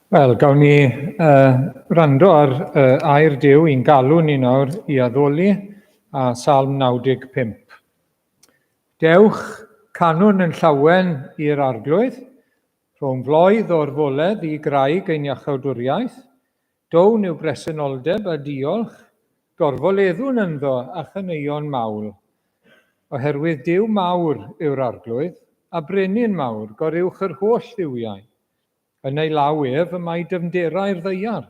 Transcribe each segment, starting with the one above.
Wel, gawn ni wrando ar air Duw i'n galw ni nawr i addoli a Salm 95. Dewch canwn yn llawen i'r arglwydd, rhwng floedd o'r foledd i graig ein iachawdwriaeth, down yw bresenoldeb a diolch, gorfoleddwn ynddo a chaneuon mawl. Oherwydd Duw mawr yw'r arglwydd, a brenin mawr goruwch yr holl dduwiau. Yn ei law ef y mae dyfnderau'r ddeiar,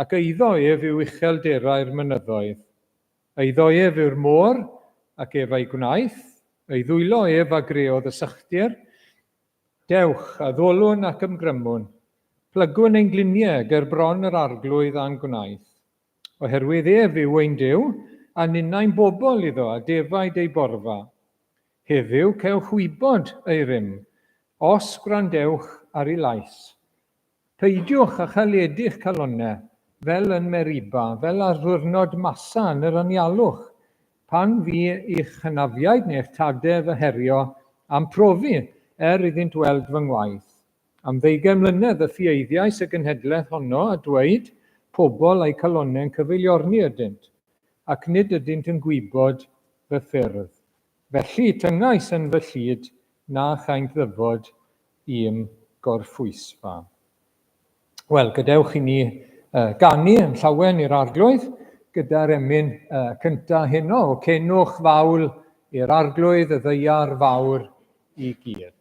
ac eiddo ef yw uchelderau'r mynyddoedd. Eiddo ef yw'r môr ac ef ei gwnaeth, ei ddwylo ef a greodd y sychdir. Dewch a ddolwn ac ymgrymwn, plygwn ein gliniau ger bron yr arglwydd a'n gwnaeth. Oherwydd ef yw ein Duw, a ninnau'n bobl iddo a defaid ei borfa. Heddiw cewch wybod ei rym, os gwrandewch ar ei lais. Peidiwch a chaledu'ch calonnau, fel yn Meriba, fel ar ddiwrnod masa yn yr anialwch, pan fu i'ch hynafiaid neu'ch tadau fy herio am profi iddynt weld fy ngwaith. Am 20 mlynedd y ffieiddiais y genhedlaeth honno a dweud, pobl a'i calonnau'n cyfeiliorni ydynt, ac nid ydynt yn gwybod fy ffyrdd. Felly tyngais yn fy llyd na chaint ddyfod i'm gorffwysfa. Wel, gadewch i ni ganu yn llawen i'r arglwydd, gyda'r emyn cynta heno, o cenwch fawl i'r arglwydd y ddeiar fawr i gyd.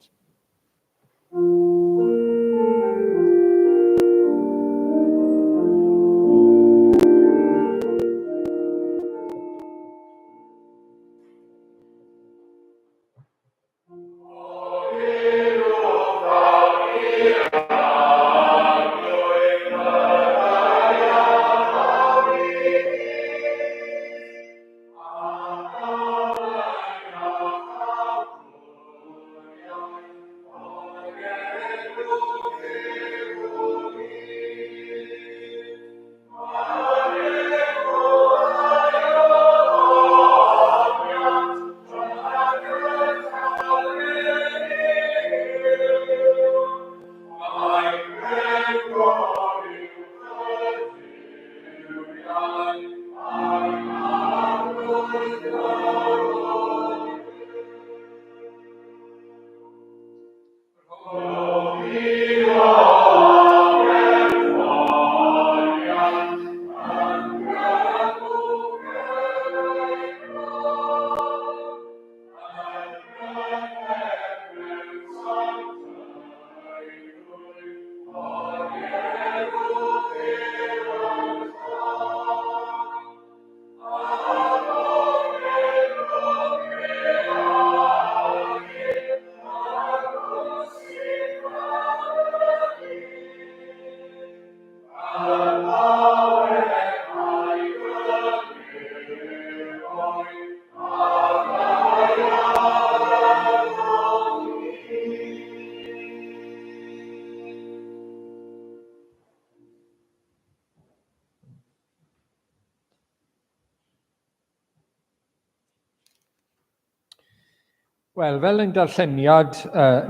Wel, fel ein darlleniad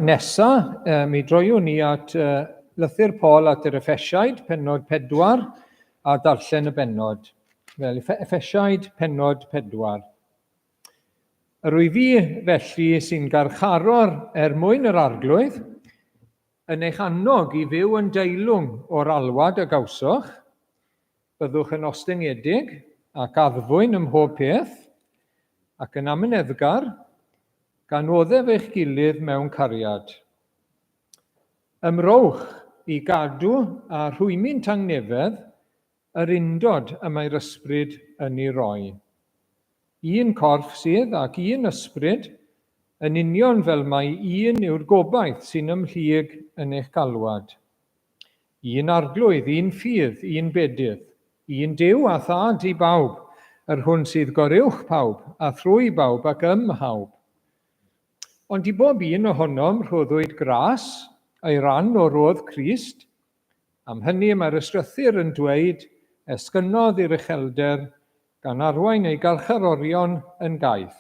nesaf, mi droiwn ni at lythyr Paul at yr Effesiaid, pennod 4, a darllen y bennod. Fel Effesiaid, pennod 4. Yr wyf fi felly sy'n garcharor mwyn yr arglwydd, yn eich annog i fyw yn deilwng o'r alwad a gawsoch, byddwch yn ostyngedig ac addfwyn ym mhob peth, ac yn amyneddgar, gan oddef eich gilydd mewn cariad. Ymrowch i gadw a rhwymi'n tangnefedd yr undod y mae'r ysbryd yn ei roi. Un corff sydd ac un ysbryd, yn union fel mae un yw'r gobaith sy'n ymhlug yn eich galwad. Un arglwydd, un ffydd, un bedydd, un Duw a thad i bawb, yr hwn sydd goruwch pawb a thrwy bawb ac hawb. Ond i bob un ohonom rhoddwyd gras a'i ran o rodd Crist, am hynny mae'r ystrythyr yn dweud, esgynnodd i'r uchelder gan arwain ei garcharorion yn gaeth.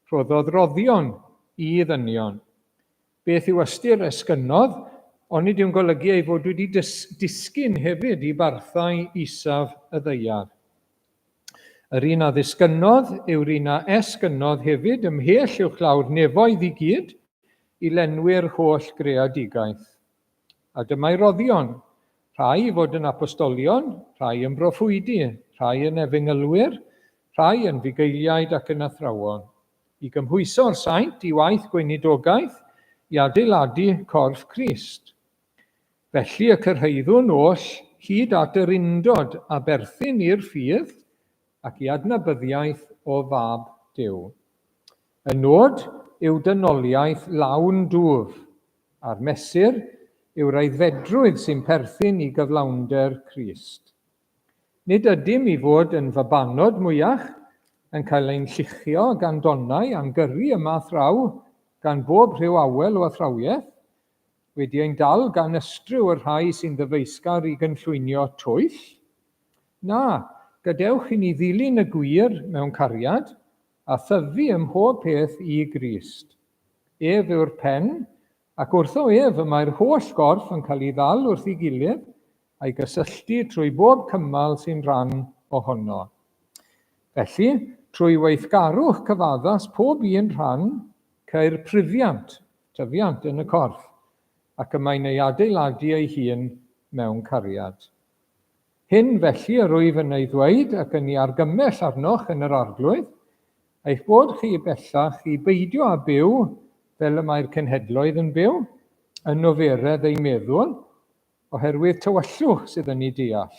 Rhoddodd roddion i ddynion. Beth yw ystyr esgynnodd, ond nid yw'n golygu ei fod wedi disgyn hefyd i barthau isaf y ddeiar. Yr un a ddisgynnodd yw'r un a esgynnodd hefyd ymhell uwchlaw'r nefoedd i gyd i lenwi'r holl greadigaeth. A dyma'i roddion, rhai i fod yn apostolion, rhai yn broffwydi, rhai yn efengylwyr, rhai yn fugeiliaid ac yn athrawon, i gymhwyso'r saint i waith gweinidogaeth, i adeiladu corff Crist. Felly y cyrhaeddwn oll hyd at yr undod a berthyn i'r ffydd ac i adnabyddiaeth o fab Duw. Y nod yw dynoliaeth lawn dwf, a'r mesur yw'r aeddfedrwydd sy'n perthyn i gyflawnder Crist. Nid ydym i fod yn fabanod mwyach, yn cael ein lluchio gan donnau am gyrru yma thraw gan bob rhyw awel o athrawiaeth, wedi ein dal gan ystryw y rhai sy'n ddyfeisgar i gynllwynio twyll. Na, gadewch i ni ddilyn y gwir mewn cariad a thyfu ym mhob peth i Grist. Ef yw'r pen, ac wrtho ef y mae'r holl gorff yn cael ei ddal wrth ei gilydd a'i gysylltu trwy bob cymal sy'n rhan ohono. Felly, trwy weithgarwch cyfaddas pob un rhan, ceir pryfiant, tyfiant yn y corff, ac y mae'n ei adeiladu ei hun mewn cariad. Hyn felly yr wyf yn ei ddweud ac yn ei argymell arnoch yn yr arglwydd, eich bod chi bellach i beidio a byw fel y mae'r cenhedloedd yn byw, yn noferedd ei meddwl, oherwydd tywyllwch sydd yn ei deall.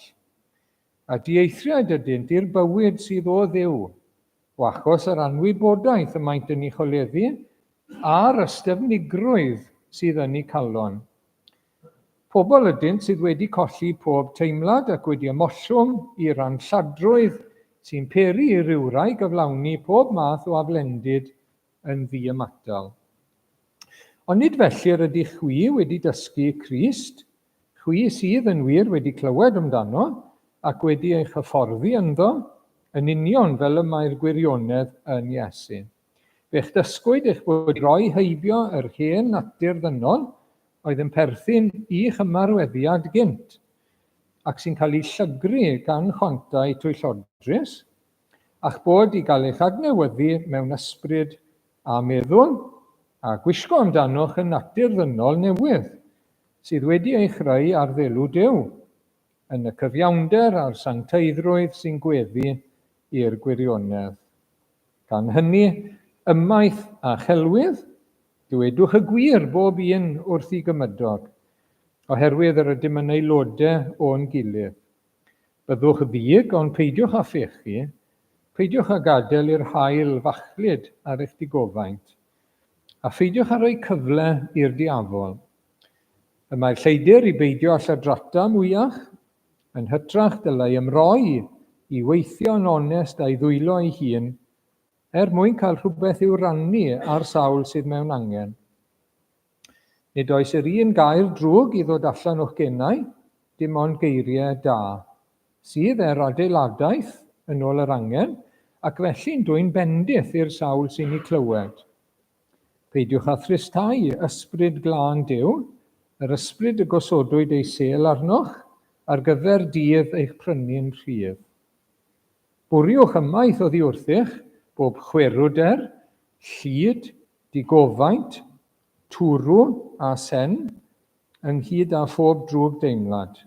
A dieithriad ydynt i'r bywyd sydd o Dduw, o achos yr anwybodaeth y maent yn ei choleddu, a'r ystefnigrwydd sydd yn ei calon. Pobl ydynt sydd wedi colli pob teimlad ac wedi ymoswm i'r anlladrwydd sy'n peri i rywrai gyflawni pob math o aflendid yn ddiymadol. Ond nid felly ydych chwi wedi dysgu Crist, chwi sydd yn wir wedi clywed amdano ac wedi eich hyfforddi ynddo, yn union fel y mae'r gwirionedd yn Iesu. Fe'ch dysgwyd eich bod roi heibio yr hen natur ddynol oedd yn perthyn i'ch ymarweddiad gynt, ac sy'n cael ei llygru gan chwantau twyllodrus, a'ch bod i gael eich adnewyddu mewn ysbryd a meddwl, a gwisgo amdanoch y natur ddynol newydd, sydd wedi ei chreu ar ddelw Duw, yn y cyfiawnder a'r sancteiddrwydd sy'n gweddu i'r gwirionedd. Gan hynny, ymaith a chelwydd, dywedwch y gwir bob un wrth ei gymydog, oherwydd yr ydym yn aelodau o'n gilydd. Byddwch ddig, ond peidiwch â phechu, peidiwch â gadael i'r haul fachlyd ar eich digofaint, a pheidiwch â rhoi cyfle i'r diafol. Y mae'r lleidyr i beidio a lladrata mwyach, yn hytrach dylai ymroi i weithio'n onest a'i ddwylo ei hun, mwyn cael rhywbeth i'w rannu ar sawl sydd mewn angen. Nid oes yr un gair drwg i ddod allan o'ch gennau, dim ond geiriau da, sydd adeiladaeth yn ôl yr angen, ac felly'n dwy'n bendith i'r sawl sy'n ei clywed. Peidiwch â thristau ysbryd glân Duw, yr ysbryd y gosodwyd ei sel arnoch, ar gyfer dydd eich prynu'n rhydd. Bwriwch ymaith oddi wrthych, bob chwerwder, llyd, digofaint, twrw a sen, ynghyd â phob drwg deimlad.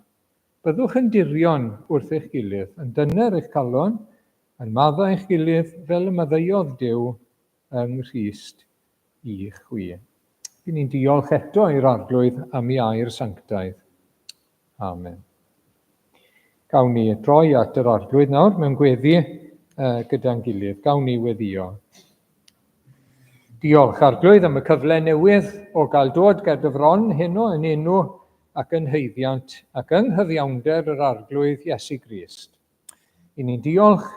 Byddwch yn dirion wrth eich gilydd, yn dyner eich calon, yn madda eich gilydd fel y maddeuodd Duw yng Nghrist i chwi. Bydd ni'n diolch eto i'r arglwydd am ei air sanctaidd. Amen. Gawn ni droi at yr arglwydd nawr mewn gweddi gyda'n gilydd. Gawn ni weddio. Diolch arglwydd am y cyfle newydd o gael dod ger dy fron heno yn enw ac yn heiddiant ac yng nghyfiawnder yr arglwydd Iesu Grist. I ni'n diolch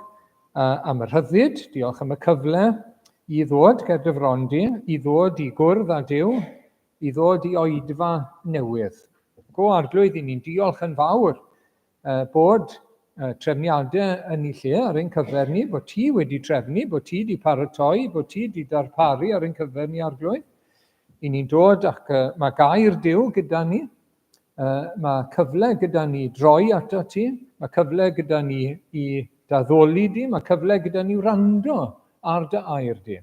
am y rhyddid, diolch am y cyfle i ddod ger dy fron di, i ddod i gwrdd â Duw, i ddod i oedfa newydd. Go arglwydd, i ni'n diolch yn fawr bod trefniadau yn ei lle ar ein cyfer ni, bod ti wedi trefnu, bod ti wedi paratoi, bod ti wedi darparu ar ein cyfer ni arglwydd. I ni'n dod ac mae gair Duw gyda ni, Mae cyfle gyda ni droi ato ti, mae cyfle gyda ni i daddoli di, mae cyfle gyda ni wrando ar dy air di.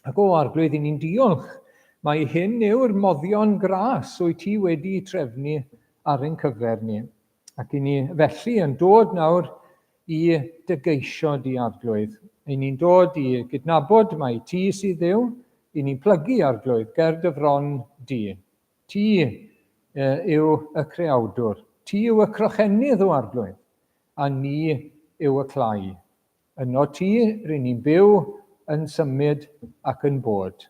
Ac o arglwydd, ni'n diolch, mae hyn yw'r moddion gras wyt ti wedi trefnu ar ein cyfer ni. Ac ni felly yn dod nawr i dygeisio di arglwydd. Ni'n dod i gydnabod mai ti sydd Dduw, ni'n plygu arglwydd ger dy fron di. Ti yw y creawdwr, ti yw y crochennydd o arglwydd, a ni yw y clai. Yno ti rydyn ni'n byw yn symud ac yn bod.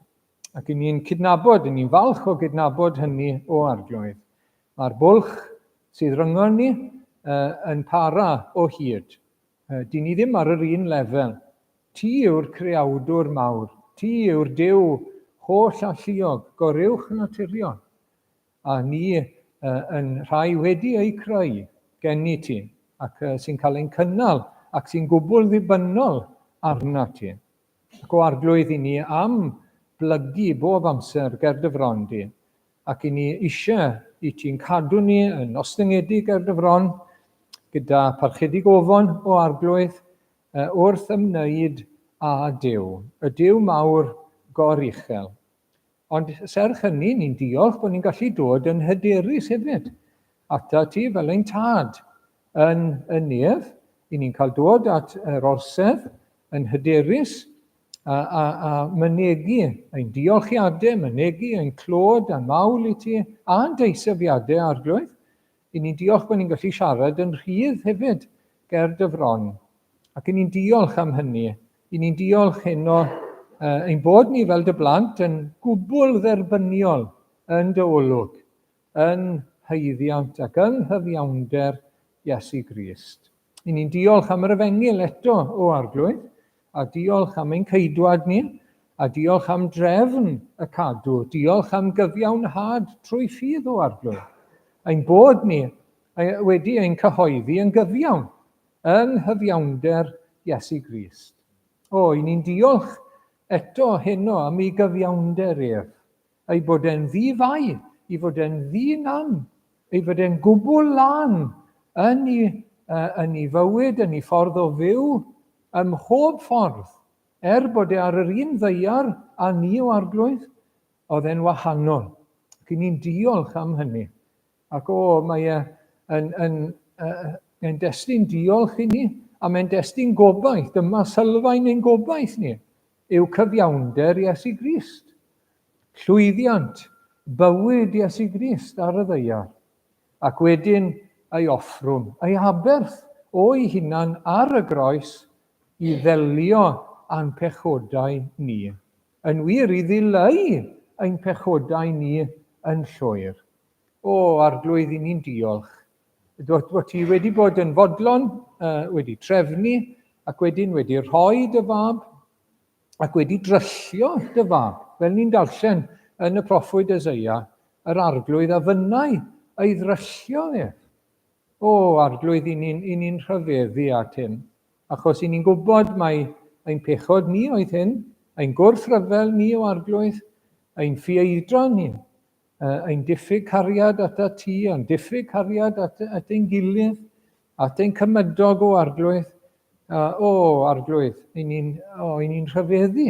Ac ni'n cydnabod, ni'n falch o gydnabod hynny o arglwydd. Mae'r bwlch sydd ryngon ni yn para o hyd. Di ni ddim ar yr un lefel. Ti yw'r creawdwr mawr. Ti yw'r Duw holl a lluog, goruwch naturiol. A ni yn rhai wedi ei creu gen i ti, ac sy'n cael ein cynnal, ac sy'n gwbl ddibynnol arna ti. Ac o arglwydd i ni am blygu bob amser ger dy fron di. Ac i ni eisiau i ti'n cadw ni yn ostyngedig ger dy fron, gyda parchedig ofon o arglwydd wrth ymwneud â Duw, y Duw mawr goruchel. Ond serch hynny, ni'n diolch bod ni'n gallu dod yn hyderus hefyd ata ti fel ein tad yn nef. Ni'n cael dod at yr orsedd yn hyderus a mynegu ein diolchiadau, mynegu ein clod a mawl i ti, a'n deisyfiadau arglwydd. Ni'n diolch bod ni'n gallu siarad yn rhydd hefyd ger dy fron. Ac ni'n diolch am hynny. Ni'n diolch heno ein bod ni fel dy blant yn gwbl dderbyniol yn dy olwg, yn haeddiant ac yn hyfiawnder Iesu Grist. Ni'n diolch am yr efengil eto o arglwydd, a diolch am ein ceidwad ni, a diolch am drefn y cadw, diolch am gyfiawnhad trwy ffydd o arglwydd. Ein bod ni wedi ein cyhoeddi yn gyfiawn, yn hyfiawnder Iesu Grist. Ni'n diolch eto heno am ei gyfiawnder ef, ei bod e'n ddi-fai, ei fod e'n ddi-nam, ei fod e'n gwbl lan yn ei fywyd, yn ei ffordd o fyw, ym mhob ffordd, bod e ar yr un ddaear a ni o arglwydd, oedd e'n wahanol. Ac ni'n diolch am hynny. Ac mae e'n destun diolch i ni, a mae'n destun gobaith. Dyma sylfaen ein gobaith ni, yw cyfiawnder Iesu Grist. Llwyddiant, bywyd Iesu Grist ar y ddaear. Ac wedyn ei offrwm, ei aberth o'i hunan ar y groes i ddelio a'n pechodau ni. Yn wir i ddileu ein pechodau ni yn llwyr. Arglwydd i ni'n diolch. Bod ti wedi bod yn fodlon, wedi trefnu, ac wedyn wedi rhoi dy fab, ac wedi dryllio dy fab. Fel ni'n darllen yn y proffwyd Eseia, yr arglwydd a fynnau ei ddryllio e. Arglwydd i ni'n rhyfeddu at hyn. Achos i ni'n gwybod mai ein pechod ni oedd hyn, ein gwrthryfel ni o arglwydd, ein ffieidro ni, ein diffyg cariad at ti, ein diffyg cariad at ein gilydd, at ein cymydog o arglwydd. Arglwydd, i ni'n rhyfeddu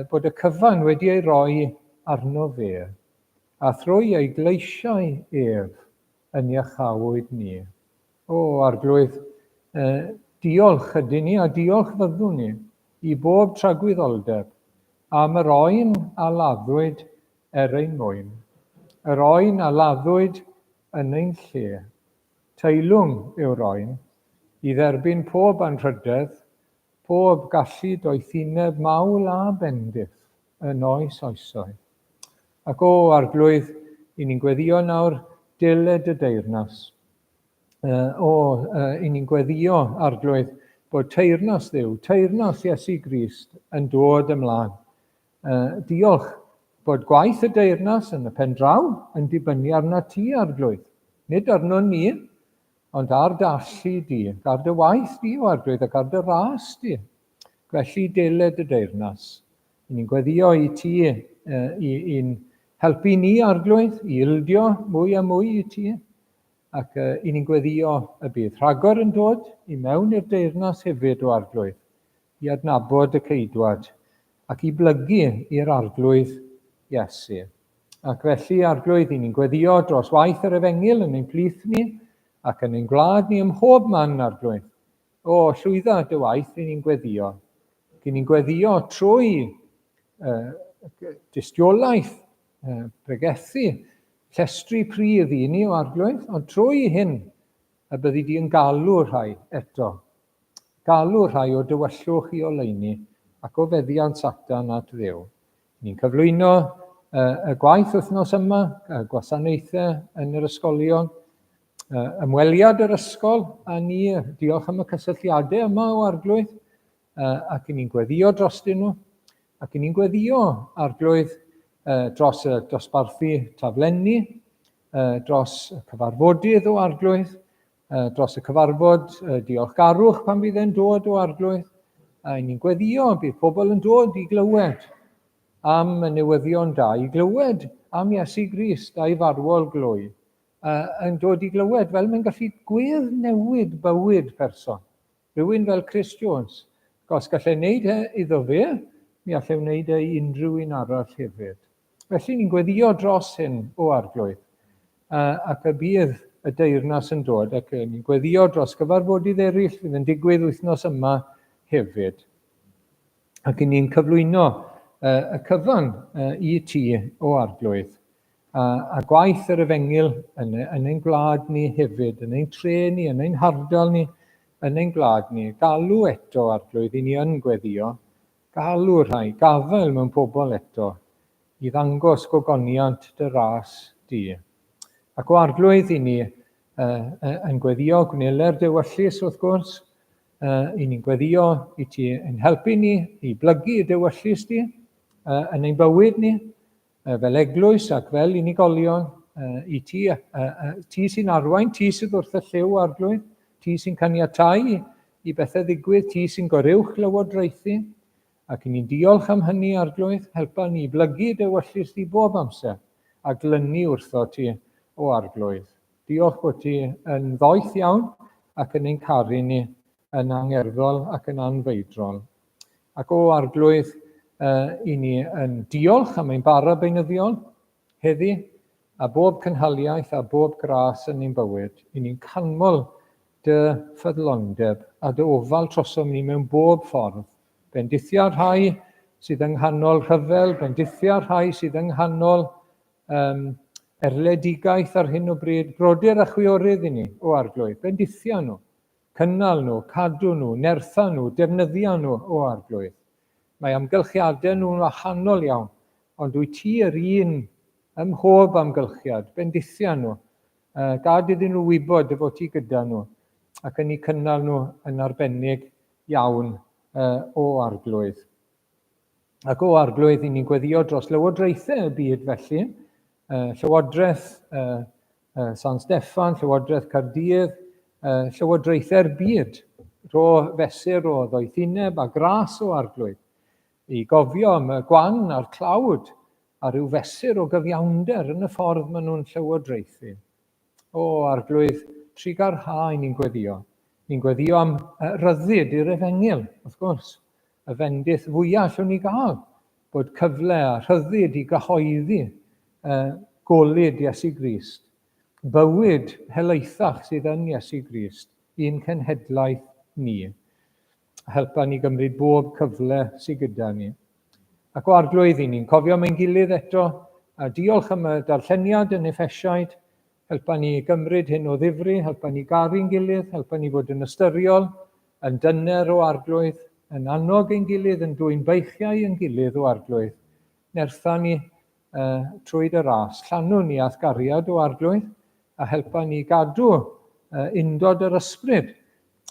bod y cyfan wedi ei roi arno fe, a thrwy ei gleisiau ef yn iachawyd ni. Arglwydd, diolch ydyn ni a diolch fyddwn ni i bob tragwyddoldeb am yr oen a laddwyd ein mwyn. Yr oen a laddwyd yn ein lle. Teilwng yw'r oen i dderbyn pob anrhydedd, pob gallu doethineb mawl a bendith yn oes oesoedd. Ac arglwydd, i ni'n gweddio nawr dyled y deyrnas. I ni'n gweddio arglwydd bod teyrnas Dduw, teyrnas Iesu Grist yn dod ymlaen. Diolch bod gwaith y deyrnas yn y pen draw yn dibynnu arna ti arglwydd. Nid arno ni, ond ar dallu di, ar dy waith di o arglwydd ac ar dy ras di. Felly dyled y deyrnas. Ni'n gweddio i ti i'n helpu ni arglwydd i ildio mwy a mwy i ti, ac i ni'n gweddio y bydd rhagor yn dod i mewn i'r deyrnas hefyd o arglwydd, i adnabod y ceidwad, ac i blygu i'r arglwydd Iesu. Ac felly arglwydd i ni'n gweddio dros waith yr Efengil yn ein plith ni, ac yn ein gwlad ni ym mhob man arglwydd. O, llwydda dy waith i ni'n gweddio. Ac i ni'n gweddio trwy dystiolaeth, pregethu, llestri pridd i ni o arglwydd, ond trwy hyn y byddi di yn galw rhai eto. Galw rhai o dywyllwch i oleuni ac o feddiant Satan at Dduw. Ni'n cyflwyno y gwaith wythnos yma, y gwasanaethau yn yr ysgolion, ymweliad yr ysgol, a ni diolch am y cysylltiadau yma o arglwydd, ac i ni'n gweddio drostyn nhw, ac i ni'n gweddio arglwydd dros y dosbarthu taflenni, dros y cyfarfodydd o arglwydd, dros y cyfarfod diolchgarwch pan bydd e'n dod o arglwydd, a ni'n gweddio bydd pobl yn dod i glywed am y newyddion da, i glywed am Iesu Grist a'i farwol glwy, yn dod i glywed fel mae'n gallu newid bywyd person. Rhywun fel Chris Jones, os gallai wneud iddo fe, mi allai wneud i unrhyw un arall hefyd. Felly ni'n gweddio dros hyn o arglwydd, ac y bydd y deyrnas yn dod, ac ni'n gweddio dros gyfarfodydd eraill fydd yn digwydd wythnos yma hefyd. Ac ni'n cyflwyno y cyfan i ti o arglwydd, a gwaith yr Efengil yn ein gwlad ni hefyd, yn ein tre ni, yn ein hardal ni, yn ein gwlad ni. Galw eto arglwydd i ni yn gweddio, galw rhai, gafael mewn pobl eto, i ddangos gogoniant dy ras di. Ac o arglwydd i ni yn gweddio gwneler dywyllus wrth gwrs, i ni'n gweddio i ti yn helpu ni i blygu dywyllus di yn ein bywyd ni, fel eglwys ac fel unigolion, i ti, ti sy'n arwain, ti sydd wrth y lliw arglwydd, ti sy'n caniatáu i bethau ddigwydd, ti sy'n goruwch lywodraethu, ac ni'n diolch am hynny arglwydd, helpa ni blygu dywyllus di bob amser, a glynu wrtho ti o arglwydd. Diolch bod ti yn ddoeth iawn ac yn ein caru ni yn angerddol ac yn anfeidrol. Ac o arglwydd i ni yn diolch am ein bara beunyddiol heddi, a bob cynhaliaeth a bob gras yn ein bywyd. I ni'n canmol dy ffyddlondeb a dy ofal trosom ni mewn bob ffordd. Bendithia rhai sydd yng nghanol rhyfel, bendithia rhai sydd yng nghanol erledigaeth ar hyn o bryd, brodyr a chwiorydd i ni o arglwydd, bendithia nhw, cynnal nhw, cadw nhw, nertha nhw, defnyddia nhw o arglwydd. Mae amgylchiadau nhw'n wahanol iawn, ond wyt ti yr un ym mhob amgylchiad, bendithia nhw, gad iddyn nhw wybod y fod ti gyda nhw, ac yn eu cynnal nhw yn arbennig iawn o arglwydd. Ac o arglwydd i ni'n gweddio dros lywodraethau y byd felly, Llywodraeth San Steffan, Llywodraeth Caerdydd, Llywodraethau'r byd, ro fesur o ddoethineb a gras o arglwydd, i gofio am y gwan a'r clawd a ryw fesur o gyfiawnder yn y ffordd maen nhw'n llywodraethu. O arglwydd trigarha i ni'n gweddio. Ni'n gweddio am ryddid i'r Efengil, wrth gwrs, y fendith fwyaf allwn ni gael, bod cyfle a rhyddid i gyhoeddi golyd Iesu Grist, bywyd helaethach sydd yn Iesu Grist, un cenhedlaeth ni. Helpa ni gymryd bob cyfle sydd gyda ni. Ac o arglwydd i ni'n cofio mewn gilydd eto, a diolch am y darlleniad yn Effesiaid, helpa ni gymryd hyn o ddifri, helpa ni garu'n gilydd, helpa ni fod yn ystyriol, yn dyner o arglwydd, yn annog ein gilydd, yn dwy'n beichiau yn gilydd o arglwydd. Nertha ni trwy dy ras, llanw ni athgariad o arglwydd, a helpa ni gadw undod yr ysbryd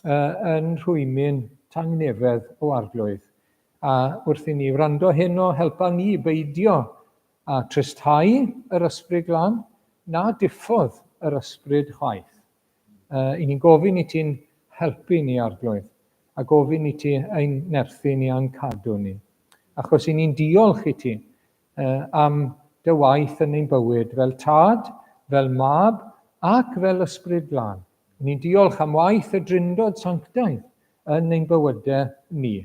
yn rhwymun tangnefedd o arglwydd. A wrth i ni wrando heno, helpa ni beidio a trysthau yr ysbryd glân, na diffodd yr ysbryd chwaith. I ni'n gofyn i ti'n helpu ni arglwydd, a gofyn i ti ein nerthu ni a'n cadw ni. Achos i ni'n diolch i ti am dy waith yn ein bywyd fel tad, fel mab ac fel ysbryd glân. Ni'n diolch am waith y Drindod Sanctaidd yn ein bywydau ni.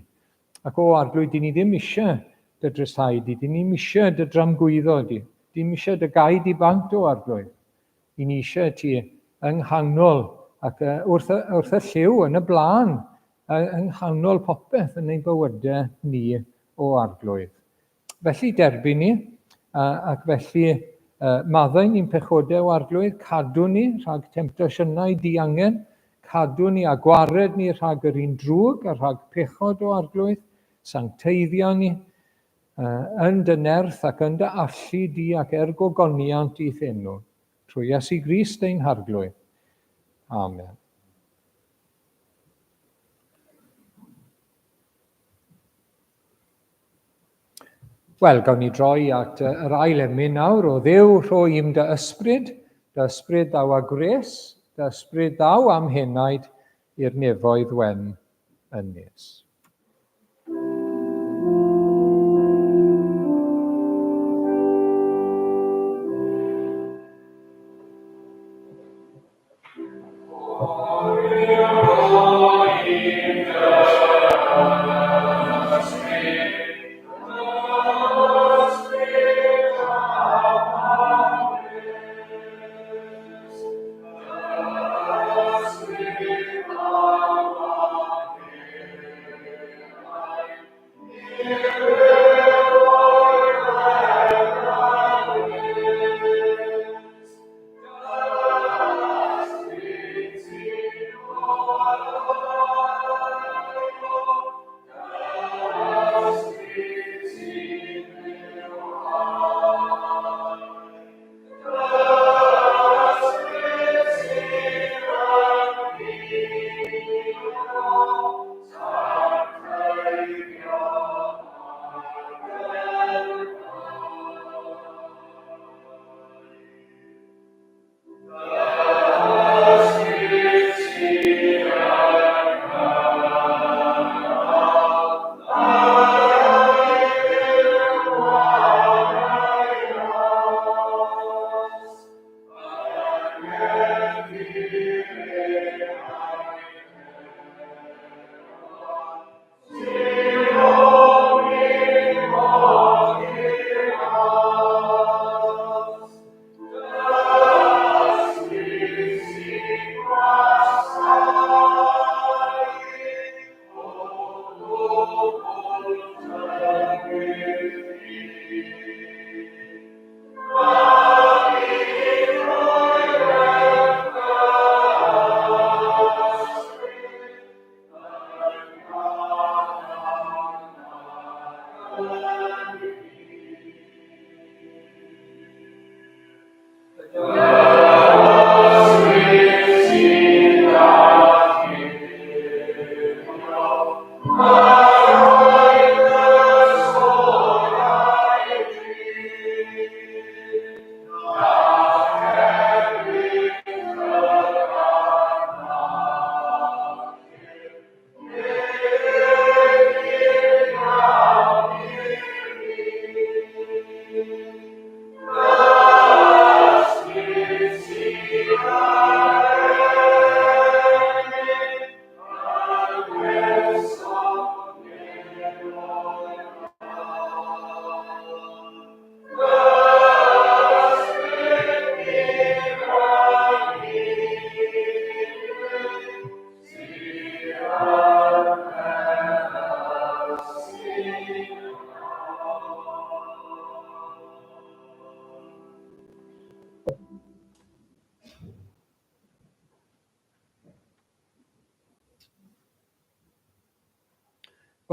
Ac o Arglwydd, di ni ddim eisiau dy drysau di, di ni'n eisiau dy dramgwyddo di, di ni'n eisiau dy gaid i bant o Arglwydd. I ni eisiau ti yng nghanol ac wrth y lliw yn y blaen, yng nghanol popeth yn ein bywydau ni o Arglwydd. Felly derbyn ni, ac felly maddau ni'n pechodau o Arglwydd, cadw ni rhag temptasiynau diangen, cadw ni a gwared ni rhag yr un drwg a rhag pechod o Arglwydd, sancteiddio ni yn dy nerth ac yn dy allu di ac ergogoniant i thenw. Trwy Iesu Grist ein harglwydd. Amen. Wel, gawn ni droi at yr ail emyn nawr o Dduw rhoi im dy ysbryd daw a gres, dy ysbryd daw am henaid i'r nefoedd wen ynys.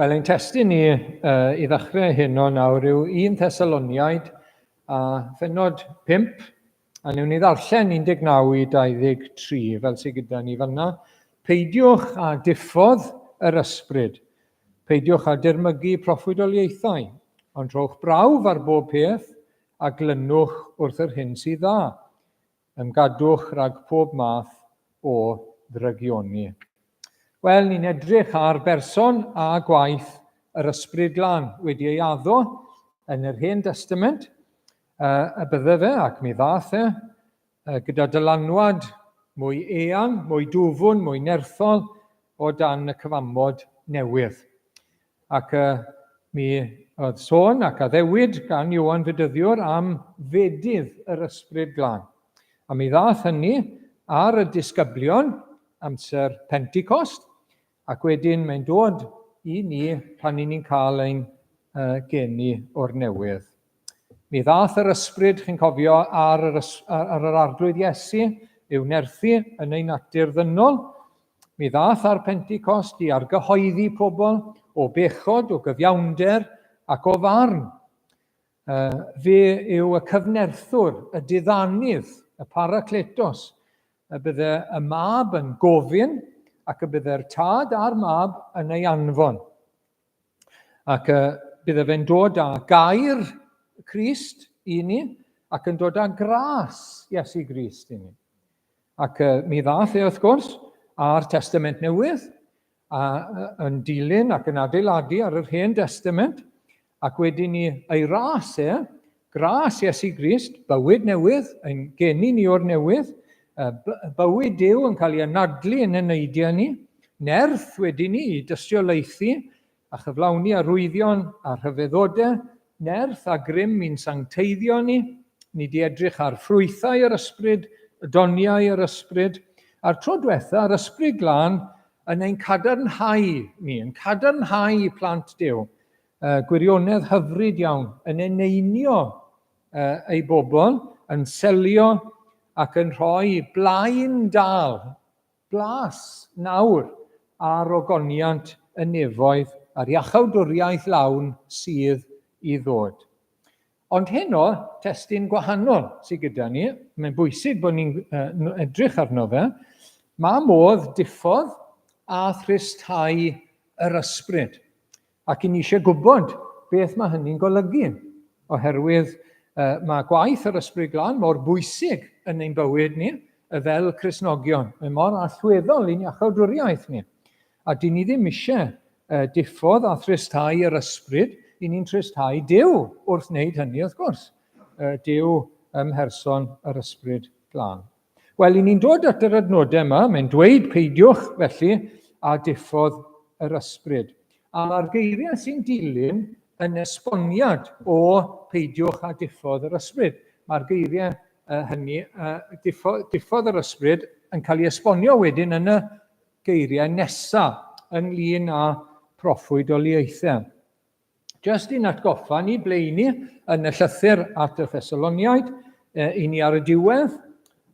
Wel, ein testyn ni i ddechrau hyn o nawr yw 1 Thessaloniaid a phenod 5, a newn ni ddarllen 19 i 23 fel sydd gyda ni fanna. Peidiwch a diffodd yr ysbryd, peidiwch a dirmygu proffwydoliaethau, ond rhowch brawf ar bob peth a glynwch wrth yr hyn sydd dda. Ymgadwch rhag pob math o ddrygioni. Wel, ni'n edrych ar berson a gwaith yr ysbryd glân wedi ei addo yn yr Hen Testament, y bydde fe, ac mi ddath gyda dylanwad mwy eang, mwy dwfwn, mwy nerthol o dan y cyfamod newydd. Ac mi oedd sôn ac addewid gan Ioan Fedyddiwr am fedydd yr Ysbryd Glân. A mi ddath hynny ar y disgyblion amser Pentecost, ac wedyn mae'n dod i ni pan ni'n cael ein geni o'r newydd. Mi ddath yr ysbryd, chi'n cofio, ar yr arglwydd Iesu, i'w nerthu yn ei natur ddynol. Mi ddath ar Pentecost i argyhoeddi pobl o bechod, o gyfiawnder ac o farn. Fe yw y cyfnerthwr, y diddanydd, y paracletos. Y bydde y mab yn gofyn ac y bydde'r tad a'r mab yn ei anfon. Ac bydde fe'n dod â gair Crist i ni ac yn dod â gras Iesu Grist i ni. Ac mi ddath wrth gwrs a'r Testament Newydd yn dilyn ac yn adeiladu ar yr Hen Testament, ac wedyn ni ei ras gras Iesu Grist, bywyd newydd, ein geni ni o'r newydd, bywyd Duw yn cael ei anadlu yn y neidiau ni, nerth wedyn ni i dystiolaethu a chyflawni arwyddion a rhyfeddodau, nerth a grym i'n sancteiddio ni di edrych ar ffrwythau yr ysbryd, y doniau yr ysbryd, a'r tro diwetha, yr Ysbryd Glân yn ein cadarnhau ni, yn cadarnhau plant Duw, gwirionedd hyfryd iawn, yn eneinio ei bobl, yn selio ac yn rhoi blaen dal, blas nawr ar ogoniant y nefoedd a'r iachawdwriaeth lawn sydd i ddod. Ond heno, testun gwahanol sydd gyda ni, mae'n bwysig bod ni'n edrych arno fe, mae modd diffodd a thristau yr ysbryd. Ac i ni eisiau gwybod beth mae hynny'n golygu, oherwydd mae gwaith yr Ysbryd Glân mor bwysig yn ein bywyd ni, fel Cristnogion. Mae mor allweddol i'n iachawdwriaeth ni. A dyn ni ddim eisiau diffodd a thristau yr ysbryd, i ni'n thristau Duw wrth wneud hynny, wrth gwrs. Duw ymherson yr Ysbryd Glân. Wel, i ni'n dod at yr adnodau yma, mae'n dweud peidiwch felly a diffodd yr ysbryd. A mae'r geiriau sy'n dilyn yn esboniad o peidiwch a diffodd yr ysbryd. Mae'r geiriau hynny, diffodd yr ysbryd, yn cael ei esbonio wedyn yn y geiriau nesaf ynglyn â proffwydoliaethau. Jyst i'n atgoffa ni bleuni yn y llythyr at y Thessaloniaid i ni ar y diwedd,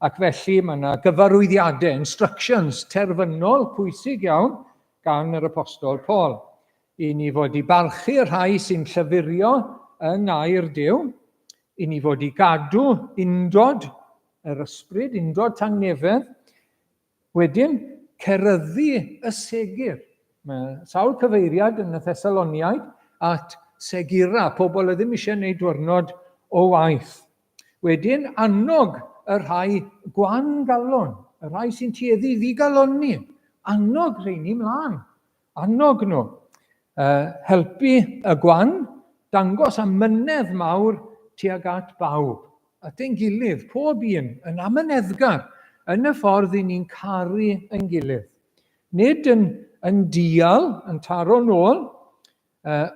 ac felly mae yna gyfarwyddiadau, instructions terfynol pwysig iawn gan yr Apostol Paul. I ni fod i barchu rhai sy'n llyfurio yn air Duw, i ni fod i gadw undod yr ysbryd, undod tangnefedd, wedyn ceryddu y segur. Mae sawl cyfeiriad yn y Thessaloniaid at segura, pobl ddim eisiau gwneud diwrnod o waith. Wedyn annog y rhai gwan galon, y rhai sy'n tueddu ddigaloni, annog rheini mlaen, annog nhw. Helpu y gwan, dangos amynedd mawr tuag at bawb. At ein gilydd, pob un yn amyneddgar yn y ffordd i ni'n caru ein gilydd. Nid yn dial, yn taro nôl,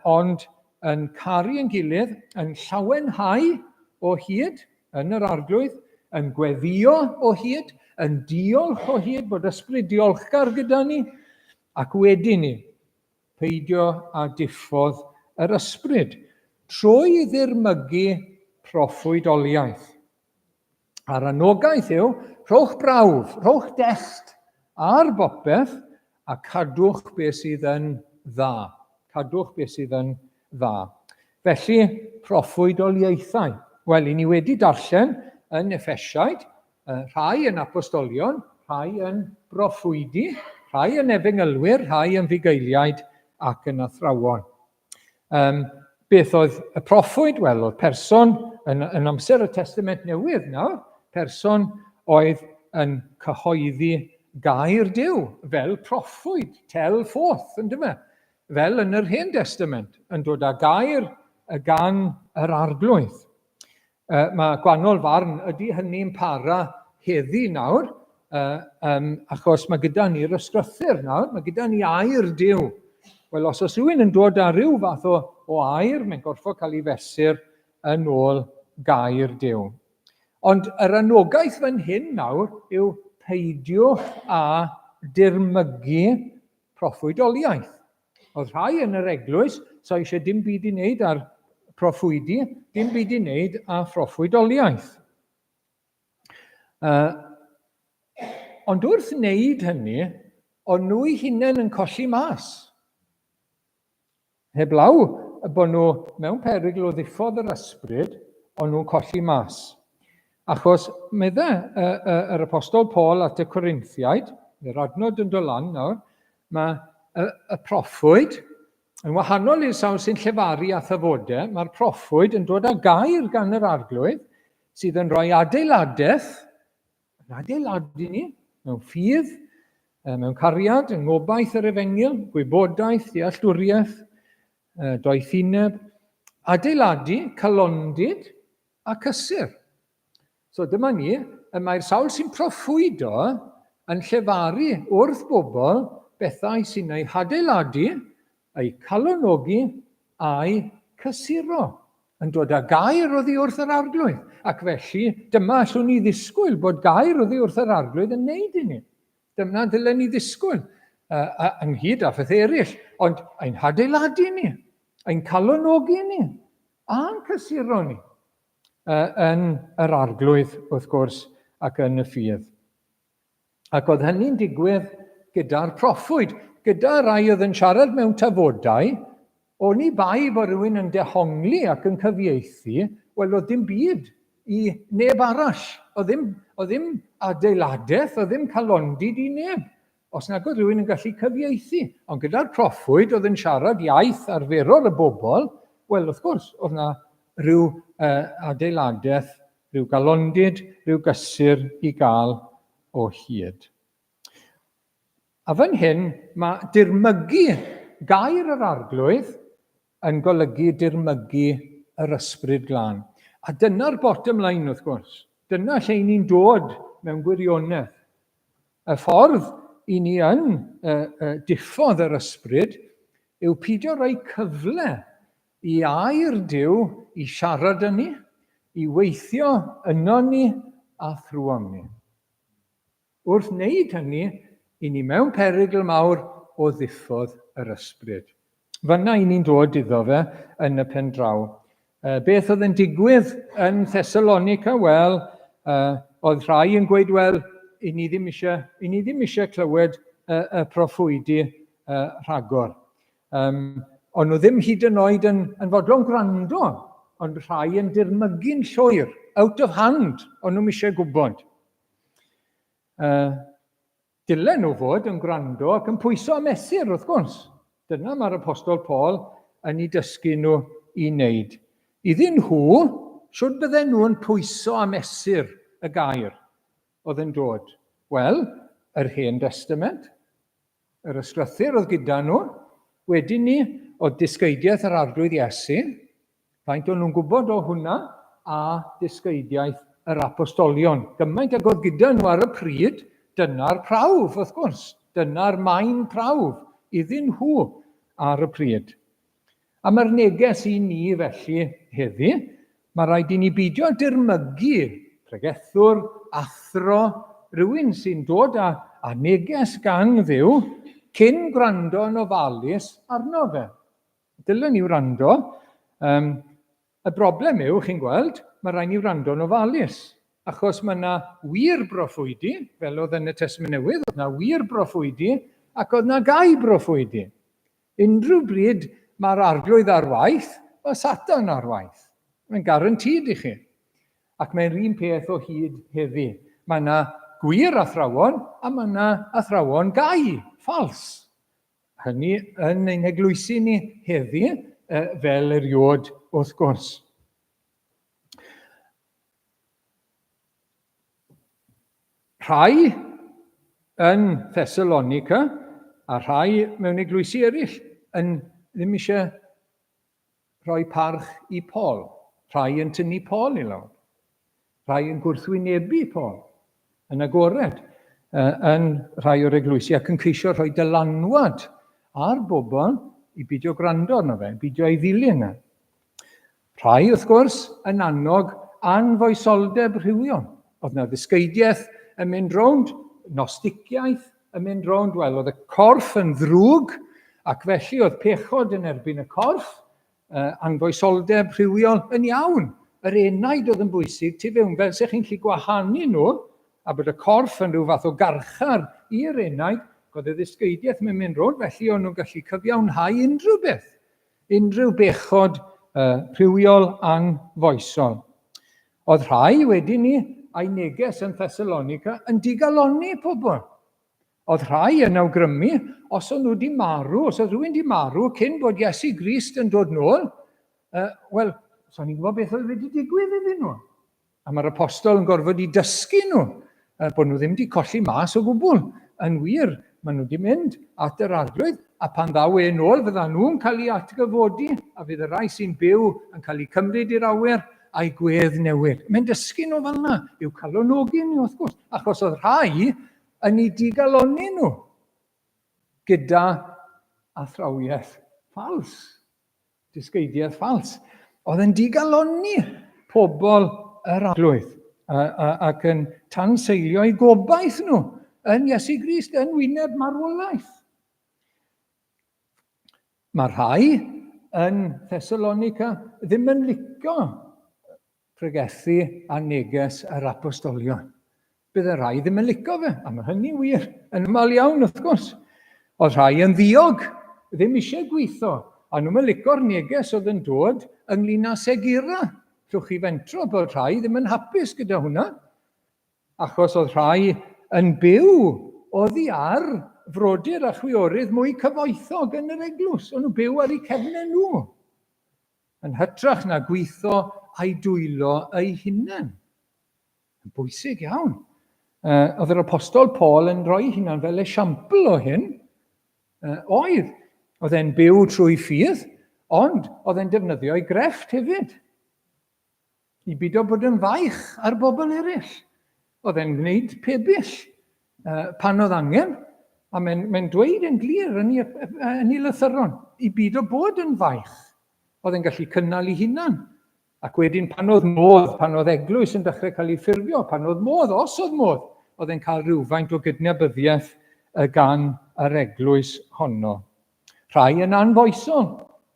ond yn caru ein gilydd, yn llawenhau o hyd yn yr arglwydd, yn gweddio o hyd, yn diolch o hyd, bod ysbryd diolchgar gyda ni, ac wedyn ni, peidio a diffodd yr ysbryd, trwy ddirmygu proffwydoliaeth. A'r anogaeth yw, rhowch brawf, rhowch dellt ar bopeth, a cadwch beth sydd yn dda. Cadwch beth sydd yn dda. Felly, proffwydoliaethau. Wel, i ni wedi darllen yn Effesiaid, rhai yn apostolion, rhai yn broffwydi, rhai yn efengylwyr, rhai yn fugeiliaid ac yn athrawon. Beth oedd y proffwyd? Wel, oedd person yn amser y Testament Newydd nawr, person oedd yn cyhoeddi gair Duw fel proffwyd, tel forth, yn dyma, fel yn yr Hen Testament, yn dod â gair gan yr arglwydd. Mae gwahanol farn, ydy hynny'n para heddi nawr, achos mae gyda ni'r ysgrythyr nawr, mae gyda ni air Duw. Wel, os oes rhywun yn dod â rhyw fath o air, mae'n gorfod cael ei fesur yn ôl gair Duw. Ond yr anogaeth fan hyn nawr yw peidiwch â dirmygu proffwydoliaeth. Oedd rhai yn yr eglwys, so eisiau dim byd i wneud ar proffwydi, dim byd i wneud â proffwydoliaeth. Ond wrth wneud hynny, o'n nhw'i hunain yn colli mas. Heblaw bod nhw mewn perygl o ddiffodd yr ysbryd, o'n nhw'n colli mas. Achos medda yr apostol Paul at y Corinthiaid, yr adnod yn dod lan nawr, mae y proffwyd yn wahanol i'r sawl sy'n llefaru a thyfodau, mae'r proffwyd yn dod â gair gan yr arglwydd sydd yn rhoi adeiladaeth, yn adeiladu ni, mewn ffydd, mewn cariad, yng ngobaith yr Efengyl, gwybodaeth, dealltwriaeth, doethineb, adeiladu, calondid a cysur. So dyma ni, mae'r sawl sy'n proffwydo yn llefaru wrth bobl bethau sy'n ei adeiladu, ei calonogi a'i cysuro. Yn dod â gair oddi wrth yr arglwydd. Ac felly, dyma allwn ni ddisgwyl bod gair oddi wrth yr arglwydd yn neud i ni. Dyma dylen ni ddisgwyl ynghyd â pheth eraill. Ond ein adeiladu ni, ein calonogi ni, a'n cysuro ni yn yr arglwydd, wrth gwrs, ac yn y ffydd. Ac oedd hynny'n digwydd gyda'r proffwyd. Gyda rai oedd yn siarad mewn tafodau, o'n i bai bod rhywun yn dehongli ac yn cyfieithu, wel oedd dim byd i neb arall. Oedd ddim adeiladaeth, oedd ddim calondid i neb. Os nag oedd rhywun yn gallu cyfieithu. Ond gyda'r proffwyd oedd yn siarad iaith arferol y bobl, wel wrth gwrs, oedd yna rhyw adeiladaeth, rhyw galondid, rhyw gysur i gael o hyd. A fan hyn, mae dirmygu gair yr arglwydd yn golygu dirmygu yr ysbryd glân. A dyna'r bottom line, wrth gwrs. Dyna lle ni'n dod mewn gwirionedd. Y ffordd i ni yn diffodd yr ysbryd yw peidio rhoi cyfle i air Duw i siarad yn ni, i weithio yno ni a thrwom ni. Wrth wneud hynny, i ni mewn perygl mawr o ddiffodd yr ysbryd. Fyna i ni'n dod iddo fe yn y pen draw. Beth oedd yn digwydd yn Thessalonica? Wel, oedd rhai yn gweud, wel, i ni ddim eisiau clywed y proffwydi rhagor. Ond nhw ddim hyd yn oed yn fodlon gwrando, ond rhai yn dirmygu'n llwyr, out of hand, ond nhw'n eisiau gwybod. Dylen nhw fod yn gwrando ac yn pwyso a mesur, wrth gwrs. Dyna mae'r apostol Paul yn ei dysgu nhw i wneud. Iddyn nhw, siwr bydden nhw'n pwyso a mesur y gair oedd yn dod? Wel, yr Hen Testament, yr ysgrythyr oedd gyda nhw, wedyn ni oedd disgeidiaeth yr arglwydd Iesu, faint o'n nhw'n gwybod o hwnna, a disgeidiaeth yr apostolion. Gymaint ag oedd gyda nhw ar y pryd, dyna'r prawf, wrth gwrs. Dyna'r maen prawf iddyn nhw ar y pryd. A mae'r neges i ni felly heddi, mae rhaid i ni beidio dirmygu pregethwr, athro, rhywun sy'n dod â neges gan Dduw, cyn gwrando yn ofalus arno fe. Dylen ni wrando. Y broblem yw, chi'n gweld, mae rhaid ni wrando yn ofalus. Achos mae yna wir broffwydi, fel oedd yn y Testament Newydd, oedd yna wir broffwydi, ac oedd yna gau broffwydi. Unrhyw bryd mae'r arglwydd ar waith, mae Satan ar waith. Mae'n garantid i chi. Ac mae'n un peth o hyd heddi. Mae yna gwir athrawon, a mae yna athrawon gau, ffals. Hynny yn ein eglwysu ni heddi, fel eriod wrth gwrs. Rhai yn Thessalonica a rhai mewn eglwysu eraill yn ddim eisiau rhoi parch i Paul. Rhai yn tynnu Paul i lawr. Rhai yn gwrthwynebu Paul yn agored yn rhai o'r eglwysi ac yn ceisio rhoi dylanwad ar bobl i beidio gwrando arno fe, beidio ei ddilyn e. Rhai, wrth gwrs, yn annog anfoesoldeb rhywiol. Oedd yna ddysgeidiaeth yn mynd rownd, nosticiaeth yn mynd rownd, wel, oedd y corff yn ddrwg, ac felly oedd pechod yn erbyn y corff, anfoesoldeb rhywiol yn iawn. Yr enaid oedd yn bwysig, tu fewn, fel se chi'n gallu gwahanu nhw, a bod y corff yn rhyw fath o garchar i'r enaid, oedd y ddysgeidiaeth yn mynd rownd, felly o'n nhw'n gallu cyfiawnhau unrhyw beth, unrhyw bechod rhywiol angfoesol. Oedd rhai wedi ni a'i neges yn Thessalonica yn digaloni pobl. Oedd rhai yn awgrymu, os o'n nhw wedi marw, os oedd rhywun wedi marw cyn bod Iesu Grist yn dod nôl, wel, so ni'n gwybod beth oedd wedi digwydd iddyn nhw. A mae'r apostol yn gorfod i dysgu nhw, bod nhw ddim wedi colli mas o gwbl. Yn wir, maen nhw wedi mynd at yr arglwydd, a pan ddaw e nôl, fydda nhw'n cael ei atgyfodi, a fydd y rai sy'n byw yn cael ei cymryd i'r awyr a'i gwedd newid. Mae'n dysgu nhw fel yna, i'w calonogi nhw, wrth gwrs, achos oedd rhai yn ei digaloni nhw gyda athrawiaeth ffals, dysgeidiaeth ffals. Oedd yn digaloni pobl yr arglwydd ac yn tanseilio eu gobaith nhw yn Iesu Grist yn wyneb marwolaeth. Mae rhai yn Thessalonica ddim yn licio pregethu a neges yr apostolion. Bydd y rhai ddim yn licio fe, a mae hynny wir yn ymal iawn, wrth gwrs. Oedd rhai yn ddiog, ddim eisiau gweithio, a nhw'n licio'r neges oedd yn dod ynglyn â segura. Llwch chi fentro bod rhai ddim yn hapus gyda hwnna, achos oedd rhai yn byw oddi ar frodyr a chwiorydd mwy cyfoethog yn yr eglwys. O'n nhw byw ar eu cefnau nhw, yn hytrach na gweithio a'i dwylo ei hunain. Yn bwysig iawn. Oedd yr apostol Paul yn rhoi hunain fel esiampl o hyn. Oedd e'n byw trwy ffydd, ond oedd e'n defnyddio ei grefft hefyd. I beidio bod yn faich ar bobl eraill. Oedd e'n gwneud pebyll pan oedd angen, a mae'n dweud yn glir yn ei lythyron, i beidio bod yn faich. Oedd e'n gallu cynnal ei hunan. Ac wedyn pan oedd modd, pan oedd eglwys yn dechrau cael ei ffurfio, pan oedd modd, os oedd modd, oedd e'n cael rhywfaint o gydnabyddiaeth gan yr eglwys honno. Rhai yn anfoesol,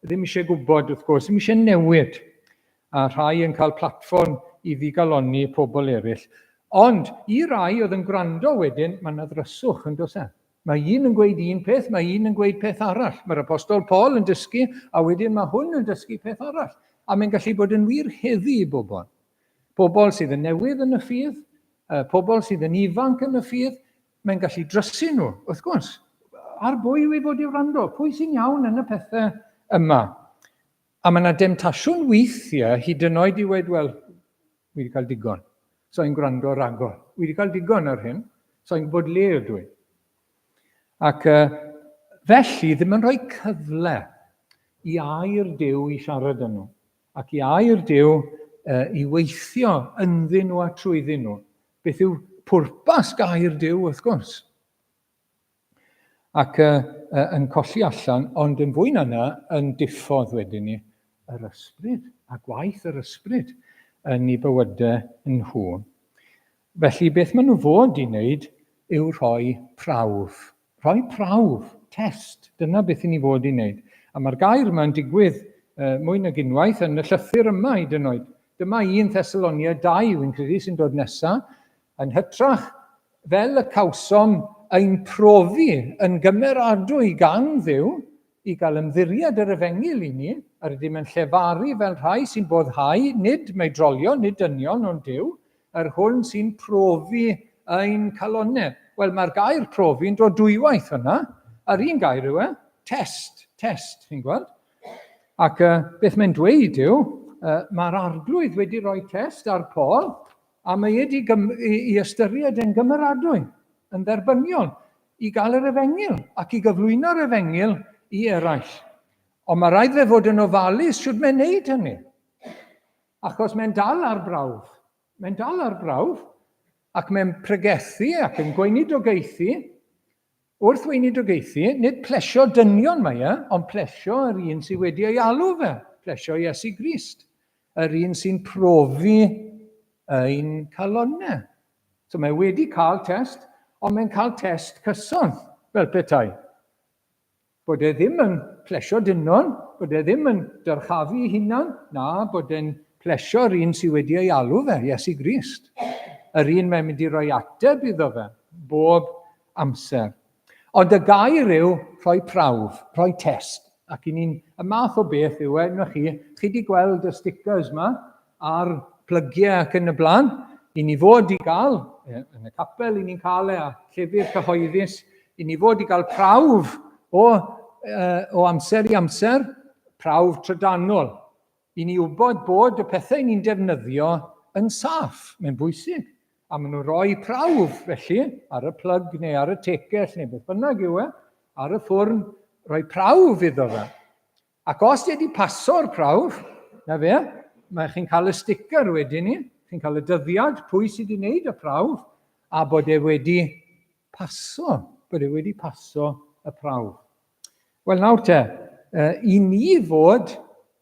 ddim eisiau gwybod, wrth gwrs, ddim eisiau newid. A rhai yn cael platfform i ddigaloni pobl eraill. Ond i rai oedd yn gwrando wedyn, mae yna ddryswch yn dos e. Mae un yn gweud un peth, mae un yn gweud peth arall. Mae'r apostol Paul yn dysgu, a wedyn mae hwn yn dysgu peth arall. A mae'n gallu bod yn wir heddi i bobl. Pobl sydd yn newydd yn y ffydd, pobl sydd yn ifanc yn y ffydd, mae'n gallu drysu nhw, wrth gwrs. Ar bwy i fod i wrando, pwy sy'n iawn yn y pethau yma. A mae yna demtasiwn weithiau hyd yn oed i weid, wel, wi wedi cael digon. So i'n gwrando ragor. Wi wedi cael digon ar hyn, so i'n bod le ydw i. Ac felly ddim yn rhoi cyfle i air Duw i siarad â nhw, ac i air Duw i weithio ynddyn nhw a trwyddyn nhw. Beth yw pwrpas gair Duw, wrth gwrs. Ac yn colli allan, ond yn fwy na yna, yn diffodd wedyn ni yr ysbryd, a gwaith yr ysbryd yn ei bywydau nhw. Felly beth maen nhw fod i wneud yw rhoi prawf. Rhoi prawf, test, dyna beth i ni fod i wneud. A mae'r gair yma'n digwydd mwy nag unwaith yn y llythyr yma hyd yn oed. Dyma 1 Thessalonia 2, wy'n credu sy'n dod nesaf, yn hytrach fel y cawsom ein profi yn gymeradwy gan Dduw i gael ymddiried yr efengil i ni, a rydym yn llefaru fel rhai sy'n boddhau, nid meidrolion, nid dynion o'n Duw, yr hwn sy'n profi ein calonnau. Wel, mae'r gair profi'n dod dwywaith hwnna, a'r un gair yw test, chi'n gweld? Ac beth mae'n dweud yw, mae'r arglwydd wedi rhoi test ar Paul, a mae wedi i ystyried yn gymeradwy, yn dderbyniol, i gael yr efengil, ac i gyflwyno'r efengil i eraill. Ond mae rhaid fe fod yn ofalus siwt mae'n neud hynny, achos mae'n dal ar brawf. Mae'n dal ar brawf, ac mae'n pregethu ac yn gweinidogaethu, wrth weinidogaethu, nid plesio dynion mae ond plesio yr un sydd wedi ei alw fe, plesio Iesu Grist, yr un sy'n profi ein calonnau. So mae wedi cael test, ond mae'n cael test cyson, fel petai. Bod e ddim yn plesio dynion, bod e ddim yn dyrchafu ei hunan, na bod e'n plesio'r un sydd wedi ei alw fe, Iesu Grist. Yr un mae'n mynd i roi ateb iddo fe, bob amser. Ond y gair yw rhoi prawf, rhoi test. Ac y math o beth yw chi wedi gweld y stickers yma ar plygiau ac yn y blaen, i ni fod i gael, yn y capel i ni'n cael a llyfr cyhoeddus, i ni fod i gael prawf o amser i amser, prawf trydanol. I ni wybod bod y pethau ni'n defnyddio yn saff, mae'n bwysig. A maen nhw roi prawf, felly, ar y plug neu ar y tegell, neu beth bynnag yw ar y ffwrn, roi prawf iddo fe. Ac os wedi paso'r prawf, na fe, mae chi'n cael y sticker wedyn ni, chi'n cael y dyddiad pwy sydd wedi gwneud y prawf, a bod e wedi paso, y prawf. Wel nawr te, i ni fod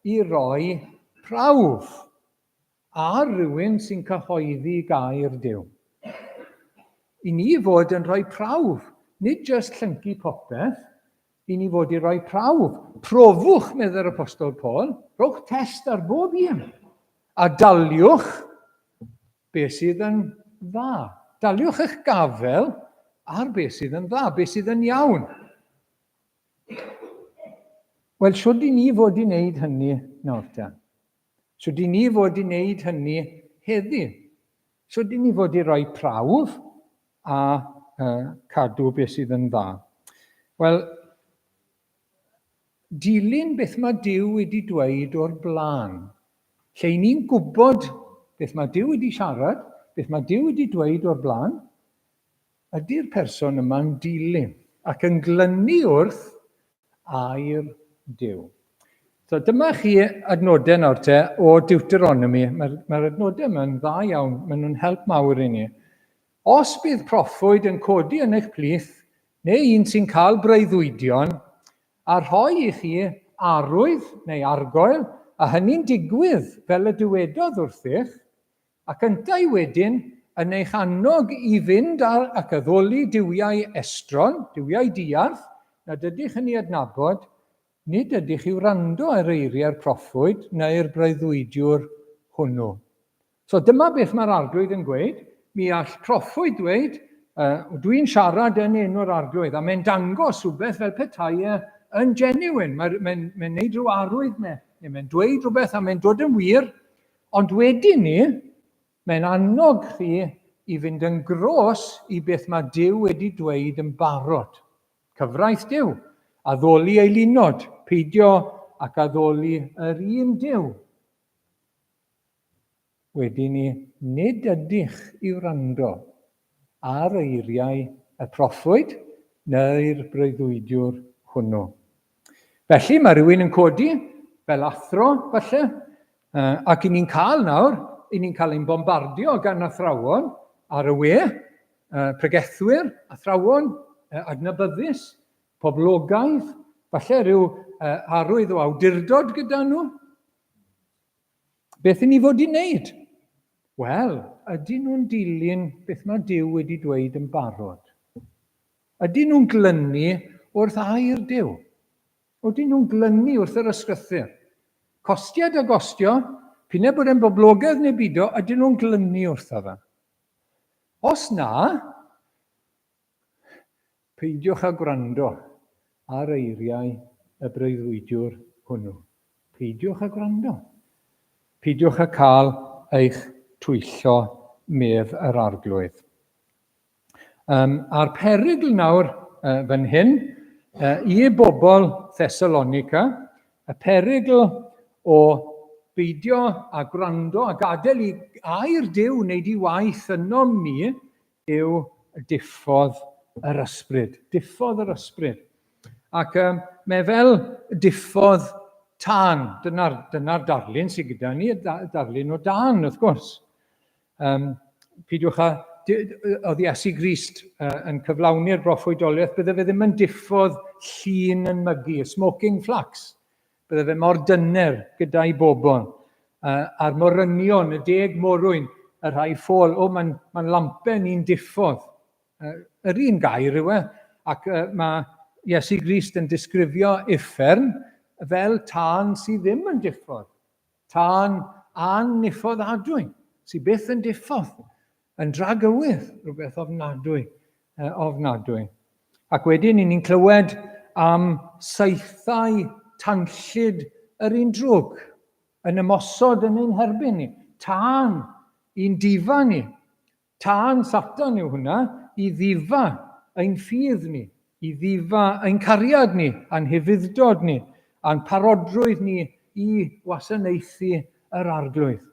i roi prawf ar rywun sy'n cyhoeddi gair Duw. I ni fod yn rhoi prawf, nid jyst llyncu popeth, i ni fod i roi prawf. Profwch, medda'r Apostol Paul, rhowch test ar bob un, a daliwch beth sydd yn dda. Daliwch eich gafel ar beth sydd yn dda, beth sydd yn iawn. Wel, siwr i ni fod i wneud hynny nawr te? Siwr i ni fod i wneud hynny heddi? Siwr i ni fod i roi prawf a cadw beth sydd yn dda? Wel, dilyn beth mae Duw wedi dweud o'r blaen. Lle ni'n gwybod beth mae Duw wedi siarad, beth mae Duw wedi dweud o'r blaen, ydy'r person yma'n dilyn ac yn glynu wrth air Duw. So dyma chi adnodau nawr te o Deuteronomy. Mae'r adnodau yma'n dda iawn, maen nhw'n help mawr i ni. Os bydd proffwyd yn codi yn eich plith, neu un sy'n cael breuddwydion, a rhoi i chi arwydd neu argoel, a hynny'n digwydd fel y dywedodd wrthych, ac yntau wedyn yn eich annog i fynd ac addoli duwiau estron, duwiau diarth, nad ydych yn ei adnabod, nid ydych i'w wrando ar eiriau'r proffwyd neu'r breuddwydiwr hwnnw. So dyma beth mae'r arglwydd yn gweud. Mi all proffwyd dweud, dwi'n siarad yn enw'r arglwydd, a mae'n dangos rhywbeth fel petai yn genuine. Mae'n neud rhyw arwydd neu mae'n dweud rhywbeth a mae'n dod yn wir, ond wedyn ni, mae'n annog chi i fynd yn gros i beth mae Duw wedi dweud yn barod. Cyfraith Duw, addoli ei lunod, peidio ac addoli yr un Duw. Wedyn ni, nid ydych i wrando ar eiriau y proffwyd neu'r breuddwydiwr hwnnw. Felly mae rhywun yn codi fel athro, falle, ac i ni'n cael nawr, i ni'n cael ein bombardio gan athrawon ar y we, pregethwyr, athrawon, adnabyddus, poblogaidd, falle rhyw arwydd o awdurdod gyda nhw. Beth i ni fod i wneud? Wel, ydyn nhw'n dilyn beth mae Duw wedi dweud yn barod? Ydyn nhw'n glynu wrth air Duw? Ydyn nhw'n glynu wrth yr ysgrythyr? Costiad a gostio, pinne bod e'n boblogaidd neu bido, ydyn nhw'n glynu wrtho fe? Os na, peidiwch â gwrando ar eiriau y breuddwydiwr hwnnw. Peidiwch â gwrando. Peidiwch â cael eich twyllo medd yr arglwydd. A'r perygl nawr fan hyn, i bobl Thessalonica, y perygl o beidio a gwrando a gadael i air Duw wneud i waith yno ni yw diffodd yr ysbryd. Diffodd yr ysbryd. Ac mae fel diffodd tân. Dyna'r darlun sydd gyda ni, darlun o dan, wrth gwrs. Pidiwch a, oedd Iesu Grist yn cyflawni'r broffwydoliaeth, bydde fe ddim yn diffodd llun yn mygu, smoking flax. Bydde fe mor dyner gyda'i bobl. A'r morynion, y 10 morwyn, y rhai ffôl, mae'n lampen ni'n diffodd. Yr un gair yw e, ac mae Iesu Grist yn disgrifio uffern fel tân sydd ddim yn diffodd. Tân anniffoddadwy, sydd byth yn diffodd, yn dragywydd, rhywbeth ofnadwy. Ac wedyn ni'n clywed am saethau tanllid yr un drwg yn ymosod yn ein herbyn ni. Tân i'n difa ni. Tân Satan yw hwnna i ddifa ein ffydd ni, i ddifa ein cariad ni, a'n hyfuddod ni, a'n parodrwydd ni i wasanaethu yr arglwydd.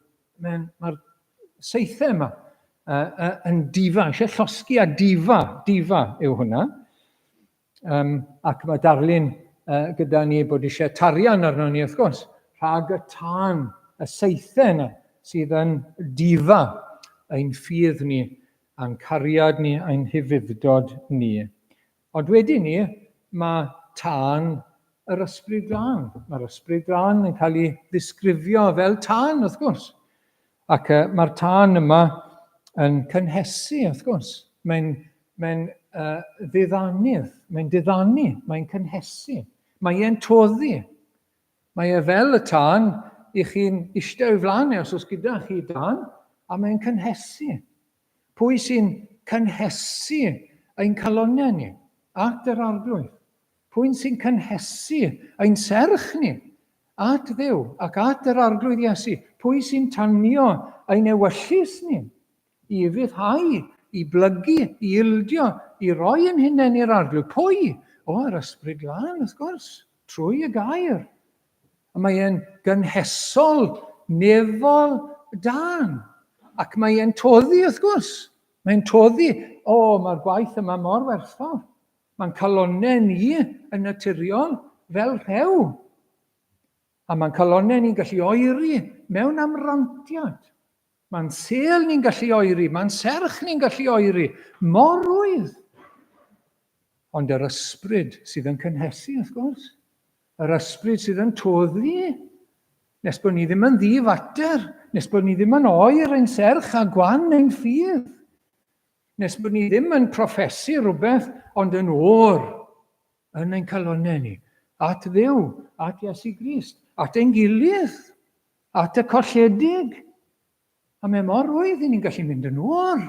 Mae'r seithau yma yn difa, eisiau llosgi a difa yw hwnna. Ac mae darlun gyda ni bod eisiau tarian arno ni, wrth gwrs, rhag y tân, y seithau yna, sydd yn difa ein ffydd ni, a'n cariad ni, a'n hyfuddod ni. Ond wedyn ni, mae tân yr ysbryd glân. Mae'r ysbryd glân yn cael ei ddisgrifio fel tân, wrth gwrs. Ac mae'r tân yma yn cynhesu, wrth gwrs. Mae'n ddiddanydd, mae'n diddanu, mae'n cynhesu. Mae e'n toddi. Mae e fel y tân i chi'n eistedd o'i flaen os oes gyda chi tân, a mae'n cynhesu. Pwy sy'n cynhesu ein calonnau ni at yr arglwydd? Pwy'n sy'n cynhesu ein serch ni at Dduw ac at yr arglwydd Iesu? Pwy sy'n tanio ein ewyllus ni i fyddhau, i blygu, i ildio, i roi yn hunain i'r arglwydd? Pwy? Yr ysbryd glân, wrth gwrs, trwy y gair. A mae e'n gynhesol, nefol, dan. Ac mae e'n toddi, wrth gwrs. Mae'n toddi, mae'r gwaith yma mor werthfawr. Mae'n calonnau ni yn naturiol fel rhew. A mae'n calonnau ni'n gallu oeri mewn amrantiad. Mae'n sel ni'n gallu oeri, mae'n serch ni'n gallu oeri, mor rwydd. Ond yr ysbryd sydd yn cynhesu, wrth gwrs. Yr ysbryd sydd yn toddi. Nes bod ni ddim yn ddifater, nes bod ni ddim yn oer ein serch a gwan ein ffydd. Nes bod ni ddim yn proffesu rhywbeth, ond yn o'r yn ein calonnau ni. At Dduw, at Iesu Grist, at ein gilydd, at y colledig. A mae mor rwydd i ni'n gallu mynd yn o'r,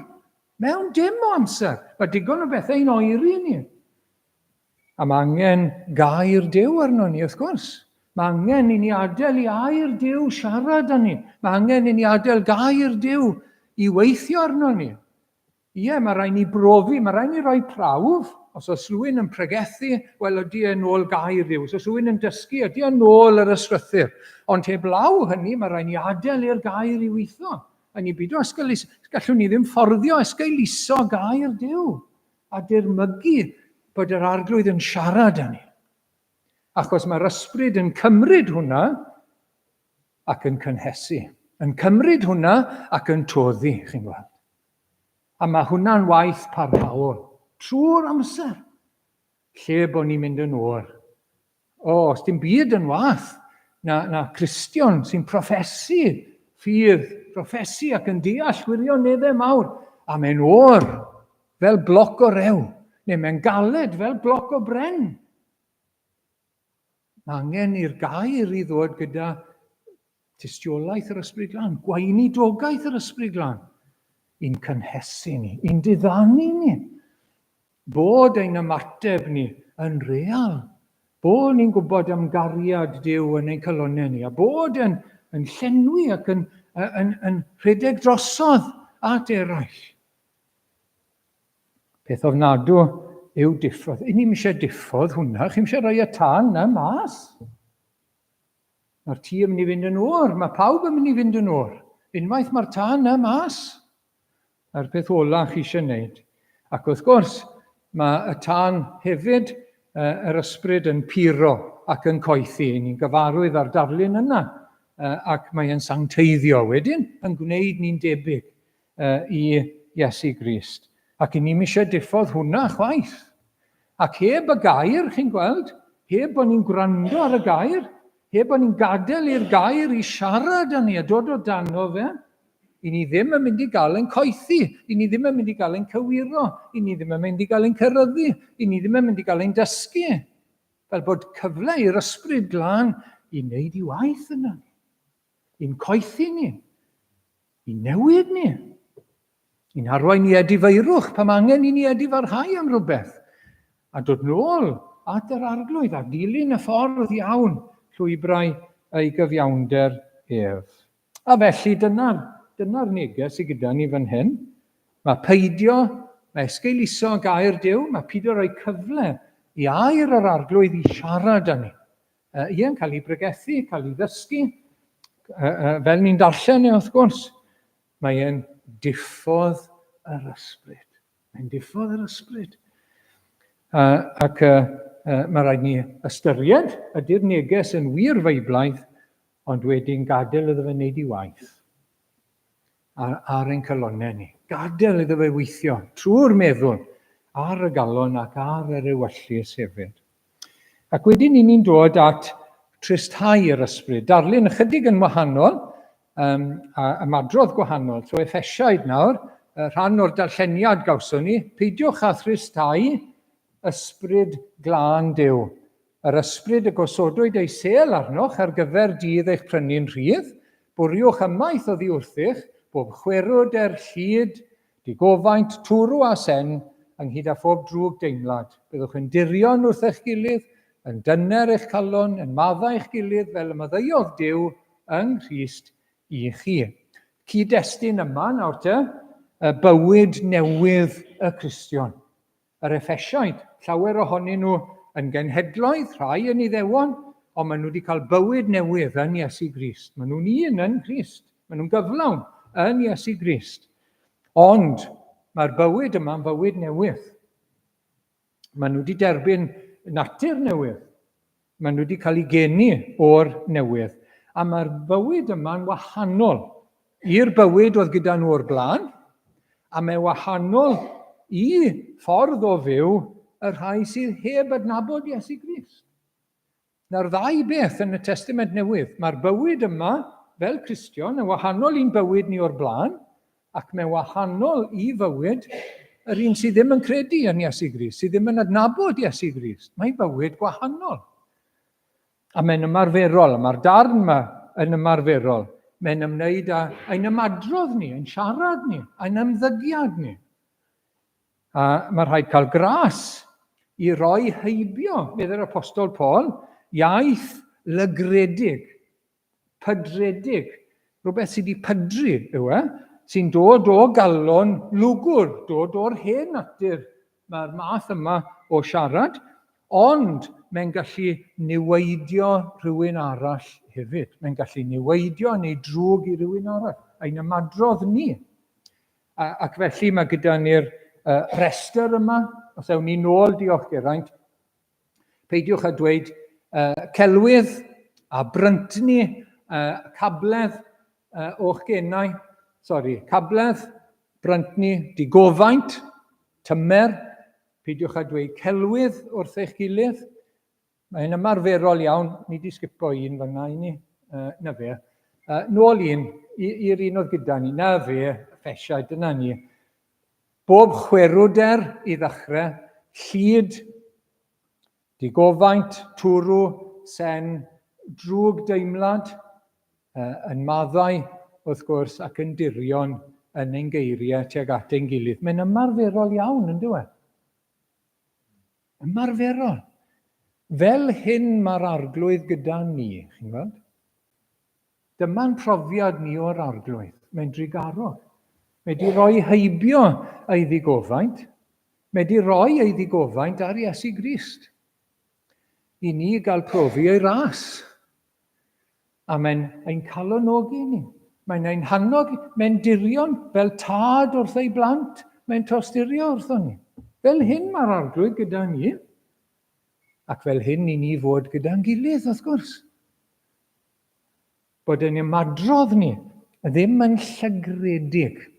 mewn dim o amser. Mae digon o bethau yn oeri ni. A mae angen gair Duw arno ni, wrth gwrs. Mae angen i ni adael i air Duw siarad â ni. Mae angen i ni adael gair Duw i weithio arno ni. Ie, mae rhaid ni brofi, mae rhaid ni roi prawf. Os oes rhywun yn pregethu, wel ydy e nôl gair Duw. Os oes rhywun yn dysgu, ydy e nôl yr ysgrythyr. Ond heblaw hynny, mae rhaid ni adael i'r gair i weithio. A ni byd o gallwn ni ddim fforddio esgeiluso gair Duw a dirmygu bod yr arglwydd yn siarad â ni. Achos mae'r ysbryd yn cymryd hwnna ac yn cynhesu. Yn cymryd hwnna ac yn toddi, chi'n gweld. A mae hwnna'n waith parhaol. Trwy'r amser. Lle bod ni'n mynd yn o'r. Os dim byd yn wath na Cristion sy'n proffesu ffydd, proffesu ac yn deall gwirioneddau mawr. A mae'n o'r fel bloc o rew. Neu mae'n galed fel bloc o bren. Mae angen i'r gair i ddod gyda tystiolaeth yr ysbryd glân, gweinidogaeth yr ysbryd glân, i'n cynhesu ni, i'n diddanu ni, bod ein ymateb ni yn real, bod ni'n gwybod am gariad Duw yn ein calonnau ni, a bod yn llenwi ac yn rhedeg drosodd at eraill. Peth ofnadw yw diffodd. I ni'n eisiau diffodd hwnna, chi'n eisiau rhoi y tân na mas. Mae'r tŷ yn mynd i fynd yn o'r, mae pawb yn mynd i fynd yn o'r. Unwaith mae'r tân na mas. Yr peth ola chi eisiau gwneud. Ac wrth gwrs, mae y tân hefyd, yr ysbryd yn puro ac yn coethi. Ni'n gyfarwydd ar darlun yna. Ac mae'n sancteiddio wedyn, yn gwneud ni'n debyg i Iesu Grist. Ac i ni'n eisiau diffodd hwnna chwaith. Ac heb y gair, chi'n gweld, heb bod ni'n gwrando ar y gair, heb bod ni'n gadael i'r gair i siarad â ni a dod o dano fe, i ni ddim yn mynd i gael ein coethi, i ni ddim yn mynd i gael ein cywiro, i ni ddim yn mynd i gael ein cyrryddu, i ni ddim yn mynd i gael ein dysgu. Fel bod cyfle i'r ysbryd glân i wneud i waith yna. I'n coethi ni, i newid ni, i'n arwain i edifeirwch pam angen i ni edifarhau am rhywbeth, a dod nôl at yr arglwydd a dilyn y ffordd iawn llwybrau ei gyfiawnder ef. A felly dyna'r neges sydd gyda ni fan hyn. Mae esgeiluso gair Duw, mae peidio rhoi cyfle i air yr arglwydd i siarad â ni. Ia'n cael ei bregethu, cael ei ddysgu, fel ni'n darllen wrth gwrs. Mae'n diffodd yr ysbryd. Mae'n diffodd yr ysbryd. Ac mae rhaid ni ystyried ydy'r neges yn wir feiblaidd, ond wedyn gadael iddo fe wneud i waith ar ein calonnau ni. Gadael iddo fe weithio trwy'r meddwl ar y galon ac ar yr ewyllus hefyd. Ac wedyn ni'n dod at tristau yr ysbryd. Darlun ychydig yn wahanol, a ymadrodd gwahanol. So Effesiaid nawr, rhan o'r darlleniad gawson ni, peidiwch â thristau ysbryd glân Duw. Yr ysbryd y gosodwyd ei sel arnoch ar gyfer dydd eich prynu'n rhydd, bwriwch ymaith oddi wrthych, bob chwerwd lyd, digofaint, twrw a sen, ynghyd â phob drwg deimlad. Byddwch yn dirion wrth eich gilydd, yn dyner eich calon, yn maddau eich gilydd fel y maddeuodd Duw yng Nghrist i chi. Cyd-destun yma nawr te, y bywyd newydd y Cristion. Yr Effesiaid, llawer ohonyn nhw yn genhedloedd, rhai yn Iddewon, ond maen nhw wedi cael bywyd newydd yn Iesu Grist. Maen nhw'n un yn Grist. Maen nhw'n gyflawn yn Iesu Grist. Ond mae'r bywyd yma'n bywyd newydd. Maen nhw wedi derbyn natur newydd. Maen nhw wedi cael ei geni o'r newydd. A mae'r bywyd yma'n wahanol i'r bywyd oedd gyda nhw o'r blaen, a mae'n wahanol i ffordd o fyw y rhai sydd heb adnabod Iesu Grist. Nawr ddau beth yn y Testament Newydd. Mae'r bywyd yma, fel Cristion, yn wahanol i'n bywyd ni o'r blaen, ac mae'n wahanol i fywyd yr un sydd ddim yn credu yn Iesu Grist, sydd ddim yn adnabod Iesu Grist. Mae'n bywyd gwahanol. A mae'n ymarferol, mae'r darn yma yn ymarferol. Mae'n ymwneud â ein ymadrodd ni, ein siarad ni, ein ymddygiad ni. A mae rhaid cael gras i roi heibio, medde'r apostol Paul, iaith lygredig, pydredig, rhywbeth sydd wedi pydru, sy'n dod o galon lwgwr, dod o'r hen natur, mae'r math yma o siarad, ond mae'n gallu niweidio rhywun arall hefyd. Mae'n gallu niweidio neu drwg i rhywun arall, ein ymadrodd ni. Ac felly mae gyda ni'r rester yma, os ewn ni nôl, diolch Geraint, peidiwch â dweud celwydd a bryntni, cabledd o'ch genau, cabledd, bryntni, digofaint, tymer, peidiwch â dweud celwydd wrth eich gilydd. Mae'n ymarferol iawn, ni di sgipo un fan'na i ni, na fe. Nôl i'r un oedd gyda ni, na fe, Effesiaid, dyna ni. Bob chwerwder i ddechrau, lyd, digofaint, twrw, sen, drwg deimlad, yn maddau, wrth gwrs, ac yn dirion yn ein geiriau tuag at ein gilydd. Mae'n ymarferol iawn, yn dyw e? Ymarferol. Fel hyn mae'r arglwydd gyda ni, chi'n gweld? Dyma'n profiad ni o'r arglwydd. Mae'n drigarog. Mae wedi rhoi heibio ei ddigofaint. Mae wedi rhoi ei ddigofaint ar Iesu Grist. I ni gael profi ei ras. A mae'n calonogi ni. Mae'n ein hannog, mae'n dirion fel tad wrth ei blant. Mae'n tosturio wrtho ni. Fel hyn mae'r arglwydd gyda ni. Ac fel hyn i ni fod gyda'n gilydd, wrth gwrs. Bod yn ymadrodd ni ddim yn llygredig.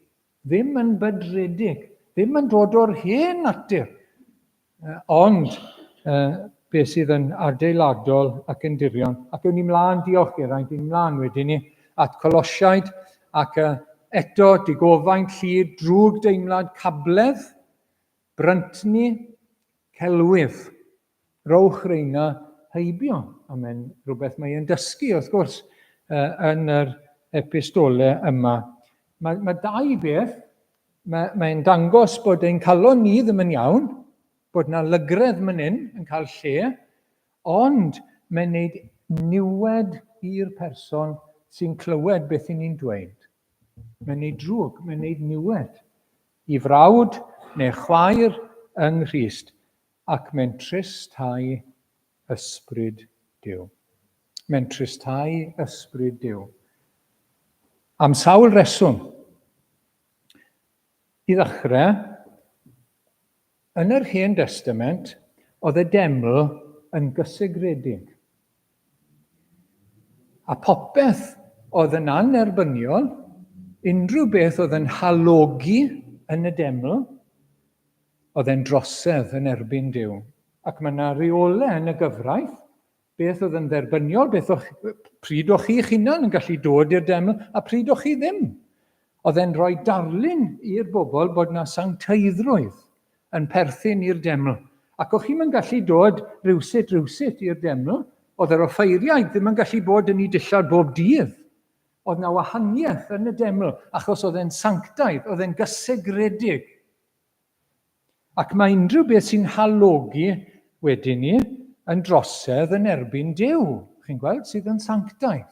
ddim yn bydredig, ddim yn dod o'r hen natur, ond beth sydd yn adeiladol ac yn dirion. Ac ewn ni mlaen, diolch Geraint, ewn ni mlaen wedyn ni at Colosiaid, ac eto digofaint llyd, drwg deimlad, cabledd, bryntni, celwydd, rowch reina heibio. A mae'n rhywbeth mae'n dysgu, wrth gwrs, yn yr epistolau yma. Mae dau beth, mae'n dangos bod ein calon ni ddim yn iawn, bod yna lygredd fan hyn yn cael lle, ond mae'n gwneud niwed i'r person sy'n clywed beth i ni'n dweud. Mae'n gwneud drwg, mae'n gwneud niwed i frawd neu chwaer yng Nghrist, ac mae'n tristau ysbryd Duw. Mae'n tristau ysbryd Duw. Am sawl reswm. I ddechrau, yn yr Hen Testament, oedd y deml yn gysegredig. A popeth oedd yn anerbyniol, unrhyw beth oedd yn halogi yn y deml, oedd e'n drosedd yn erbyn Duw. Ac mae yna reolau yn y gyfraith, beth oedd yn dderbyniol, pryd o'ch chi'ch hunan yn gallu dod i'r deml, a pryd o'ch chi ddim. Oedd e'n rhoi darlun i'r bobl bod yna sancteiddrwydd yn perthyn i'r deml. Ac o'ch chi'm yn gallu dod rywsut i'r deml, oedd yr offeiriaid ddim yn gallu bod yn ei dillad bob dydd. Oedd yna wahaniaeth yn y deml, achos oedd e'n sanctaidd, oedd e'n gysegredig. Ac mae unrhyw beth sy'n halogi wedyn ni yn drosedd yn erbyn Duw. Chi'n gweld sydd yn sanctaidd.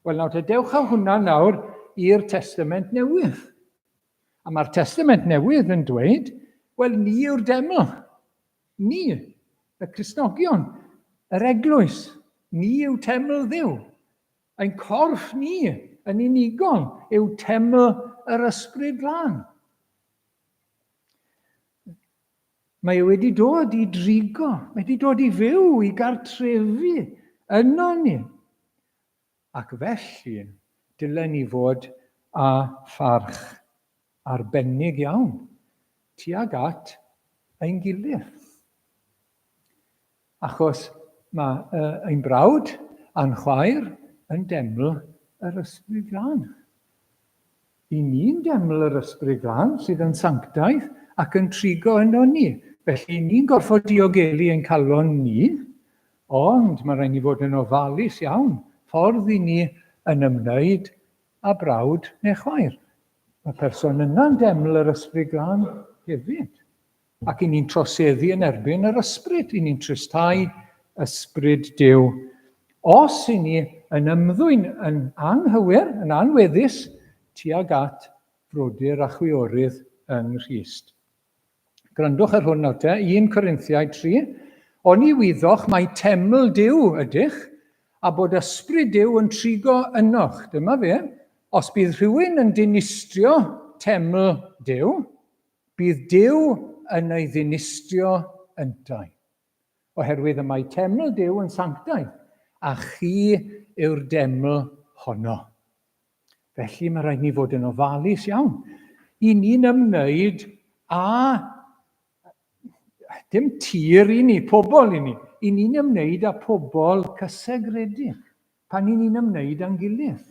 Wel nawr, dewch â hwnna nawr i'r Testament Newydd. A mae'r Testament Newydd yn dweud, wel ni yw'r deml. Ni, y Cristnogion, yr eglwys, ni yw teml Dduw. Ein corff ni yn unigol yw teml yr Ysbryd Glân. Mae wedi dod i drigo, mae wedi dod i fyw, i gartrefu yno ni. Ac felly, dylen ni fod â pharch arbennig iawn tuag at ein gilydd. Achos mae ein brawd a'n chwaer yn deml yr Ysbryd Glân. I ni'n deml yr Ysbryd Glân sydd yn sanctaidd ac yn trigo yno ni. Felly ni'n gorfod diogelu ein calon ni, ond mae rhaid ni fod yn ofalus iawn ffordd i ni yn ymwneud â brawd neu chwaer. Mae person yna'n deml yr Ysbryd Glân hefyd. Ac i ni'n troseddu yn erbyn yr ysbryd, i ni'n tristau ysbryd Duw. Os i ni yn ymddwyn yn anghywir, yn anweddus, tuag at frodyr a chwiorydd yng Nghrist. Grandwch ar hwn nawr te, 1 Corinthiaid 3. Oni wyddoch mai teml Duw ydych, a bod ysbryd Duw yn trigo ynoch. Dyma fe, os bydd rhywun yn dinistrio teml Duw, bydd Duw yn ei ddinistrio yntau. Oherwydd y mae teml Duw yn sanctaidd, a chi yw'r deml honno. Felly mae rhaid ni fod yn ofalus iawn. I ni'n ymwneud â dim tir i ni, pobl i ni. I ni'n ymwneud â pobl cysegredig. Pan i ni'n ymwneud â'n gilydd.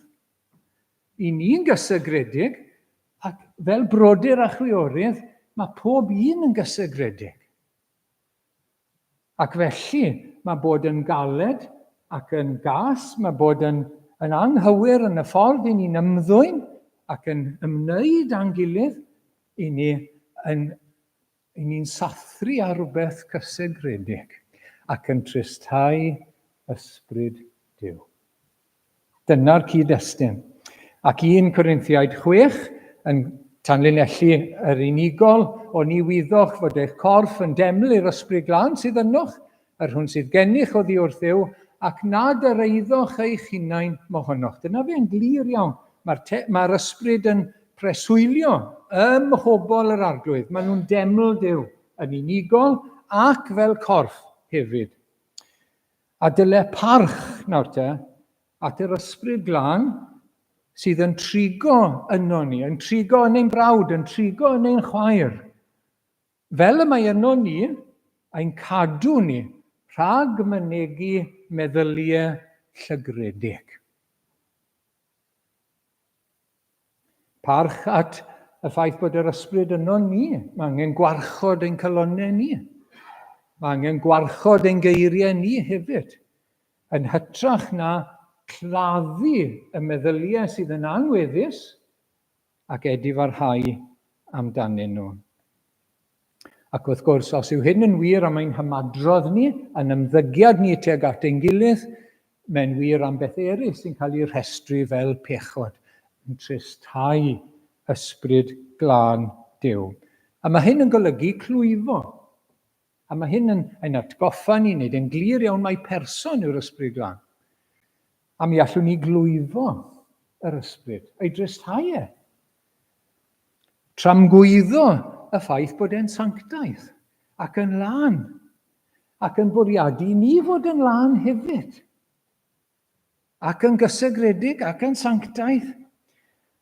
I ni'n gysegredig, ac fel brodyr a chwiorydd, mae pob un yn gysegredig. Ac felly, mae bod yn galed ac yn gas, mae bod yn anghywir yn y ffordd i ni'n ymddwyn ac yn ymwneud â'n gilydd, i ni'n sathru ar rhywbeth cysegredig ac yn tristau ysbryd Duw. Dyna'r cyd-destun. Ac 1 Corinthiaid 6 yn tanlinellu yr unigol, oni wyddoch fod eich corff yn deml i'r Ysbryd Glân sydd ynoch, yr hwn sydd gennych oddi wrth Dduw, ac nad yr eiddoch eich hunain mohonoch. Dyna fe'n glir iawn. Mae'r ysbryd yn preswylio ym mhobol yr arglwydd. Maen nhw'n deml Duw yn unigol ac fel corff hefyd. A dyle parch nawr te at yr Ysbryd Glân sydd yn trigo yno ni, yn trigo yn ein brawd, yn trigo yn ein chwaer. Fel y mae yno ni, a'n cadw ni rhag mynegu meddyliau llygredig. Parch at y ffaith bod yr ysbryd yno ni, mae angen gwarchod ein calonnau ni. Mae angen gwarchod ein geiriau ni hefyd, yn hytrach na claddu y meddyliau sydd yn anweddus ac edifarhau amdanyn nhw. Ac wrth gwrs, os yw hyn yn wir am ein hymadrodd ni, yn ymddygiad ni tuag at ein gilydd, mae'n wir am beth eraill sy'n cael ei rhestru fel pechod, yn tristau ysbryd glân Duw. A mae hyn yn golygu clwyfo. A mae hyn yn atgoffa ni, wneud yn glir iawn mai person yw'r ysbryd glân. A mi allwn ni glwyfo yr ysbryd, ei dristau e. Tramgwyddo y ffaith bod e'n sanctaidd ac yn lân, ac yn bwriadu ni fod yn lân hefyd, ac yn gysegredig ac yn sanctaidd.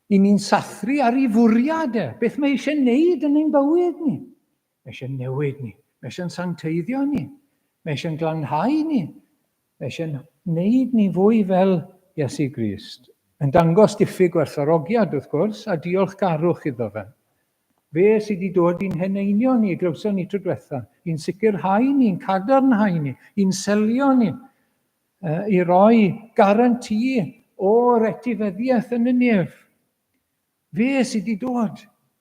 I ni'n sathru ar ei fwriad e, beth mae eisiau wneud yn ein bywyd ni. Mae eisiau newid ni, mae eisiau'n sancteiddio ni, mae eisiau'n glanhau ni, mae eisiau'n wneud ni fwy fel Iesu Grist. Yn dangos diffyg gwerthfawrogiad wrth gwrs, a diolchgarwch iddo fe. Fe sydd wedi dod i'n heneinio ni, glywson ni tro diwetha, i'n sicrhau ni, i'n cadarnhau ni, i'n selio ni, i roi garanti o'r etifeddiaeth yn y nef. Fe sydd wedi dod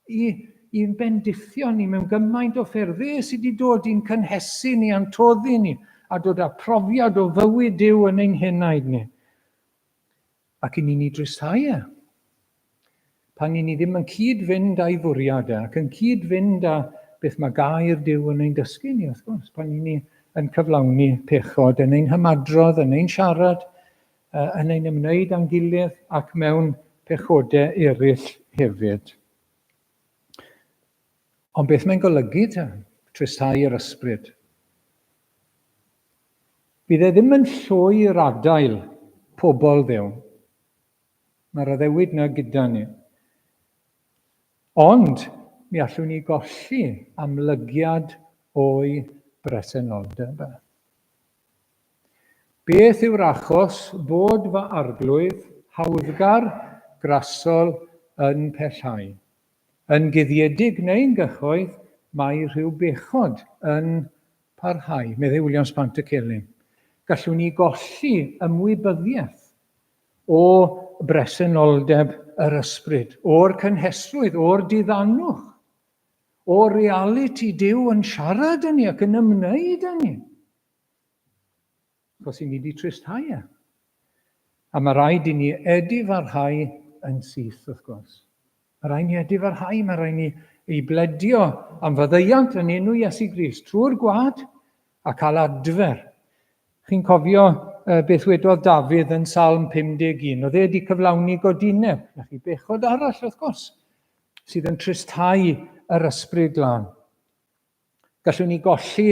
i'n bendithio ni mewn gymaint o ffyrdd. Fe sydd wedi dod i'n cynhesu ni, a'n toddi ni, a dod â profiad o fywyd Duw yn ein henaid ni. Ac i ni'n ei dristau e. Pan ni ddim yn cyd-fynd â'i fwriad ac yn cyd-fynd â beth mae gair Duw yn ein dysgu ni, wrth gwrs. Pan ni yn cyflawni pechod, yn ein hymadrodd, yn ein siarad, yn ein ymwneud â'n gilydd ac mewn pechodau eraill hefyd. Ond beth mae'n golygu te, tristau yr ysbryd? Bydd e ddim yn llwy'r adael pobl Dduw. Mae'r addewid na gyda ni. Ond mi allwn ni golli amlygiad o'i bresenoldeb. Beth yw'r achos bod fy arglwydd hawddgar grasol yn pellhau? Yn guddiedig neu'n gychoedd, mae rhyw bechod yn parhau. Medde Williams Pantycelyn. Gallwn ni golli ymwybyddiaeth o bresenoldeb yr ysbryd, o'r cynhesrwydd, o'r diddanwch, o'r realiti Duw yn siarad â ni ac yn ymwneud â ni. Achos i ni wedi tristau e. A mae rhaid i ni edifarhau yn syth, wrth gwrs. Mae rhaid ni edifarhau, mae rhaid ni ei bledio am faddeuant yn enw Iesu Grist trwy'r gwad a cael adfer. Chi'n cofio beth wedodd Dafydd yn Salm 51, oedd e wedi cyflawni godineb, na chi bechod arall wrth gwrs, sydd yn tristau yr ysbryd glân. Gallwn ni golli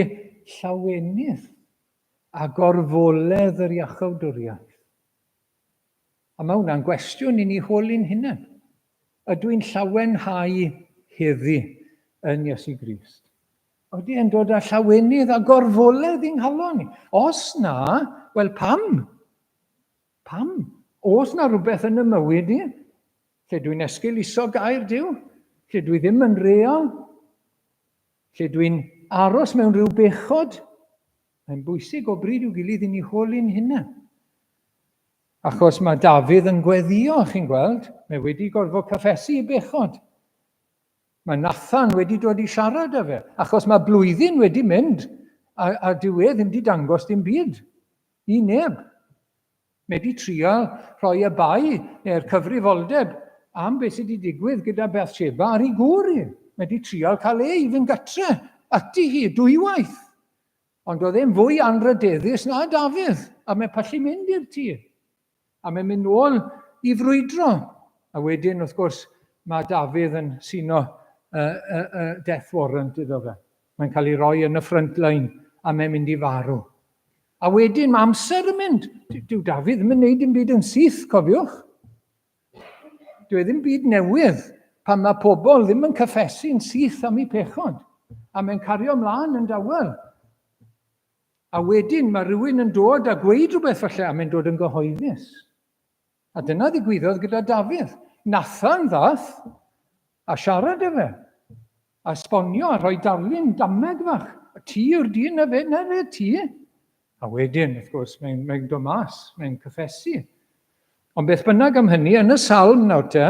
llawenydd a gorfoledd yr iachawdwriaeth. A mae hwnna'n gwestiwn i ni holi'n hunain. Ydw i'n llawenhau heddi yn Iesu Grist? Ydy e'n dod â llawenydd a gorfoledd i'n nghalon ni? Os na, wel pam? Pam? Os na rhywbeth yn y mywyd i, lle dwi'n esgeuluso gair Duw, lle dwi ddim yn real, lle dwi'n aros mewn rhyw bechod, mae'n bwysig o bryd i'w gilydd i ni holi'n hunain. Achos mae Dafydd yn gweddio, chi'n gweld, mae wedi gorfod cyffesu i bechod. Mae Nathan wedi dod i siarad â fe, achos mae blwyddyn wedi mynd, a dyw e ddim wedi dangos dim byd i neb. Mae wedi trial rhoi y bai neu'r cyfrifoldeb am beth sydd wedi digwydd gyda Bathsheba ar ei gŵr i. Mae wedi trial cael ei fynd gatre ati hi dwywaith. Ond oedd e'n fwy anrydeddus na Dafydd, a mae pallu mynd i'r tŷ. A mae'n mynd nôl i frwydro. A wedyn, wrth gwrs, mae Dafydd yn suno death warrant iddo fe. Mae'n cael ei roi yn y front line a mae'n mynd i farw. A wedyn mae amser yn mynd. Dyw Dafydd ddim yn gwneud dim byd yn syth, cofiwch. Dyw e ddim byd newydd pan mae pobl ddim yn cyffesu'n syth am eu pechod, a mae'n cario ymlaen yn dawel. A wedyn mae rhywun yn dod a gweud rhywbeth falle, a mae'n dod yn gyhoeddus. A dyna ddigwyddodd gyda Dafydd. Nathan ddath a siarad efo, a esbonio a rhoi darlun dameg fach. Ti yw'r dyn na fe ti. A wedyn, wrth gwrs, mae'n dod mas, mae'n cyffesu. Ond beth bynnag am hynny, yn y salm nawr te,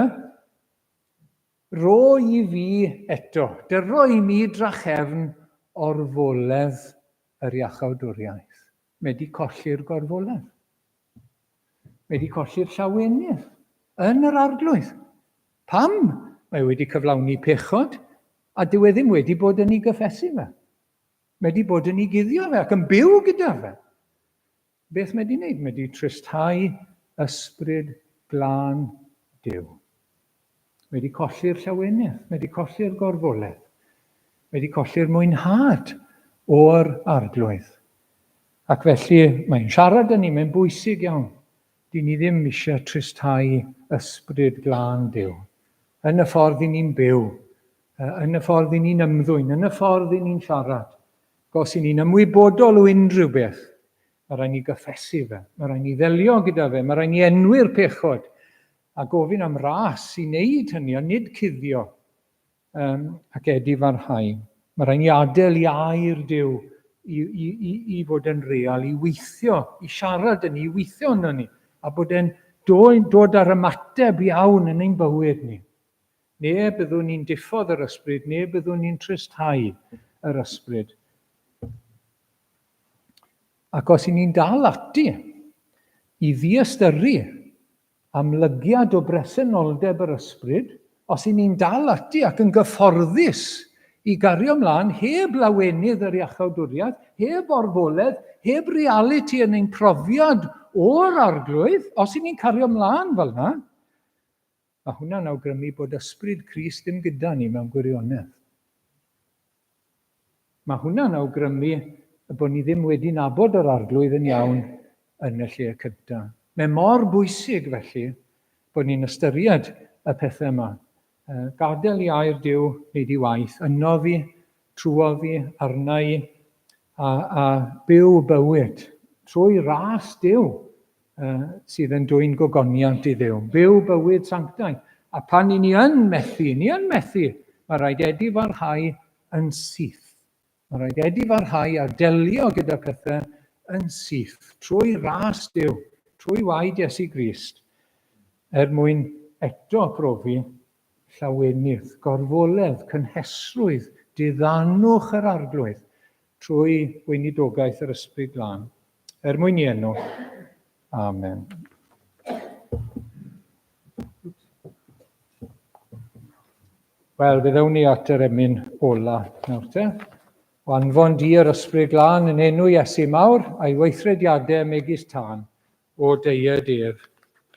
ro i fi eto, dyro i mi drachefn o'r foledd yr iachawdwriaeth. Mae di colli'r gorfoledd. Mae di colli'r llawenydd yn yr arglwydd. Pam? Mae wedi cyflawni pechod, a dyw e ddim wedi bod yn ei gyffesu fe. Mae wedi bod yn ei guddio fe ac yn byw gyda fe. Beth mae wedi wneud? Mae wedi tristau ysbryd glân Duw. Mae wedi colli'r llawenydd, mae wedi colli'r gorfoledd. Mae wedi colli'r mwynhad o'r arglwydd. Ac felly mae'n siarad â ni, mae'n bwysig iawn. Dyn ni ddim eisiau tristau ysbryd glân Duw. Yn y ffordd i ni'n byw, yn y ffordd i ni'n ymddwyn, yn y ffordd i ni'n siarad. Os i ni'n ymwybodol o unrhyw beth, mae rhaid ni gyffesu fe, mae rhaid ni ddelio gyda fe, mae rhaid ni enwi'r pechod, a gofyn am ras i wneud hynny, a nid cuddio ac edifarhau. Mae rhaid ni adael i air Duw i fod yn real, i weithio, i siarad yn ni, i weithio yno ni, a bod e'n dod ar ymateb iawn yn ein bywyd ni. Ne byddwn ni'n diffodd yr ysbryd, ne byddwn ni'n tristau yr ysbryd. Ac os i ni'n dal ati i ddiastyru amlygiad o bresenoldeb yr ysbryd, os i ni'n dal ati ac yn gyfforddus i gario ymlaen heb lawenydd yr iachawdwriaeth, heb orfoledd, heb reality yn ein profiad o'r arglwydd, os i ni'n cario ymlaen fel yna, mae hwnna'n awgrymu bod ysbryd Crist ddim gyda ni mewn gwirionedd. Mae hwnna'n awgrymu bod ni ddim wedi nabod yr arglwydd yn iawn yn y lle cyntaf. Mae mor bwysig felly bod ni'n ystyried y pethau yma. Gadael i air Duw wneud ei waith, yno fi, trwo fi, arna i, a byw bywyd trwy ras Duw sydd yn dwyn gogoniant i Dduw. Byw bywyd sanctaidd. A pan ni yn methu, mae rhaid edifarhau yn syth. Mae rhaid edifarhau a delio gyda pethau yn syth, trwy ras Duw, trwy waed Iesu Grist, mwyn eto profi llawenydd, gorfoledd, cynhesrwydd, diddanwch yr arglwydd, trwy weinidogaeth yr ysbryd glân. Mwyn i enw. Amen. Wel, byddwn ni at yr emyn ola nawr te. O anfon di yr ysbryd glân yn enw Iesu mawr a'i weithrediadau megis tân o deiad ef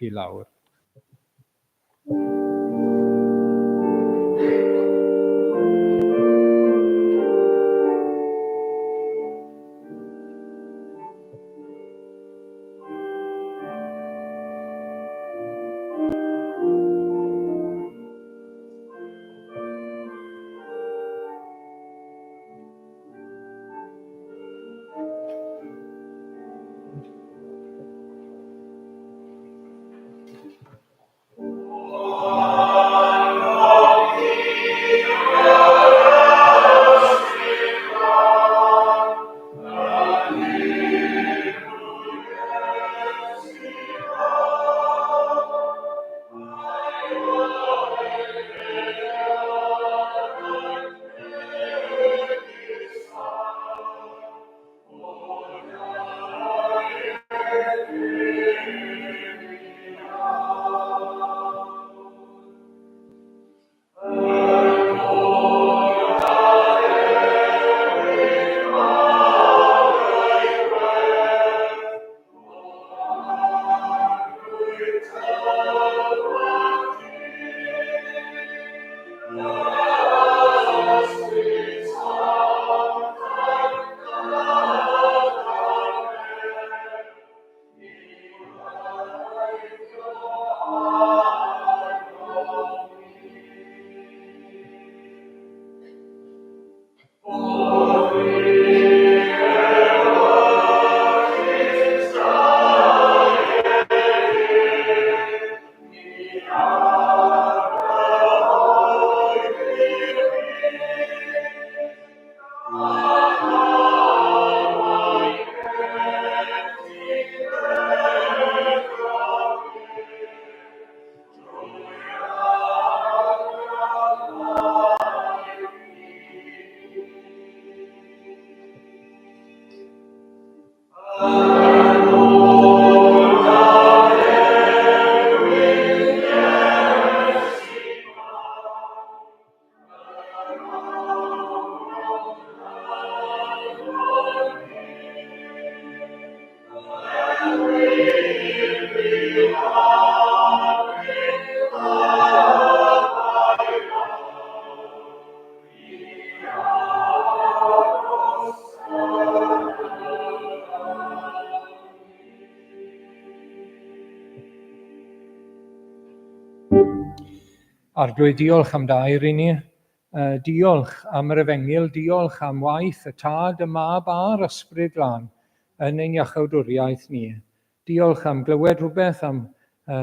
i lawr. Arglwydd, diolch am dair i ni. Diolch am yr efengyl, diolch am waith y tad, y mab a'r ysbryd glân yn ein iachawdwriaeth ni. Diolch am glywed rhywbeth, am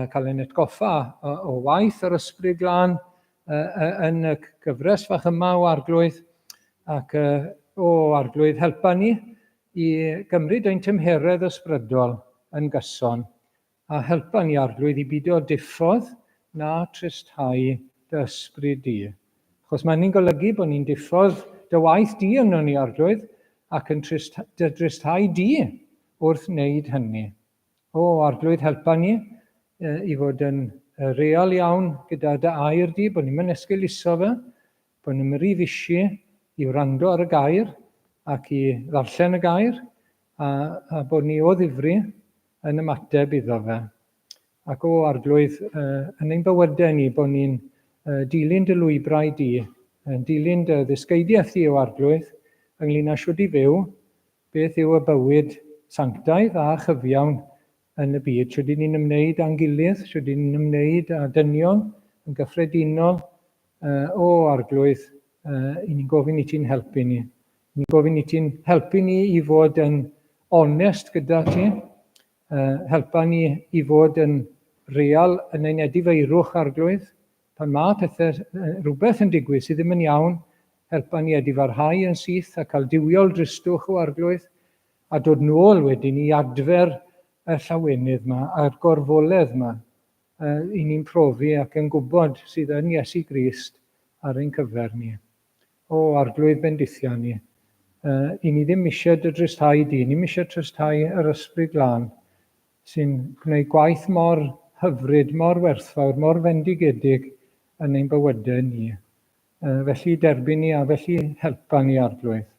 cael ein atgoffa o waith yr ysbryd glân yn y gyfres fach yma o arglwydd. Ac arglwydd, helpa ni i gymryd ein tymheredd ysbrydol yn gyson. A helpa ni, arglwydd, i beidio diffodd na tristau dy ysbryd di. Achos mae hynny'n golygu bod ni'n diffodd dy waith di yno ni, arglwydd, ac yn tristau di wrth wneud hynny. Arglwydd, helpa ni i fod yn real iawn gyda dy air di, bod ni'n esgeuluso fe, bod ni'n rhy fisi i wrando ar y gair ac i ddarllen y gair, a bod ni o ddifri yn ymateb iddo fe. Ac arglwydd, yn ein bywydau ni, bod ni'n dilyn dy lwybrau di, dilyn dy ddysgeidiaeth di o arglwydd, ynglŷn â siwr i fyw, beth yw y bywyd sanctaidd a chyfiawn yn y byd. Siwr i ni'n ymwneud â'n gilydd, siwr i ni'n ymwneud â dynion yn gyffredinol. Arglwydd, i ni'n gofyn i ti'n helpu ni. Ni'n gofyn i ti'n helpu ni i fod yn onest gyda ti, helpa ni i fod yn real yn ein edifeirwch, arglwydd. Pan mae rhywbeth yn digwydd sydd ddim yn iawn, helpa ni edifarhau yn syth a cael diwiol dristwch o arglwydd, a dod nôl wedyn i adfer y llawenydd yma a'r gorfoledd yma i ni'n profi ac yn gwybod sydd yn Iesu Grist ar ein cyfer ni. Arglwydd bendithia ni. I ni ddim eisiau dy dristau di, ni eisiau tristau yr ysbryd glân sy'n gwneud gwaith mor hyfryd, mor werthfawr, mor fendigedig yn ein bywydau ni. Felly derbyn ni a felly helpa ni, arglwydd.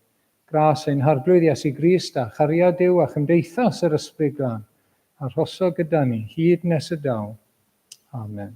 Gras ein harglwydd Iesu Grist a chariad Duw a chymdeithas yr ysbryd glân, a rhoso gyda ni hyd nes y daw. Amen.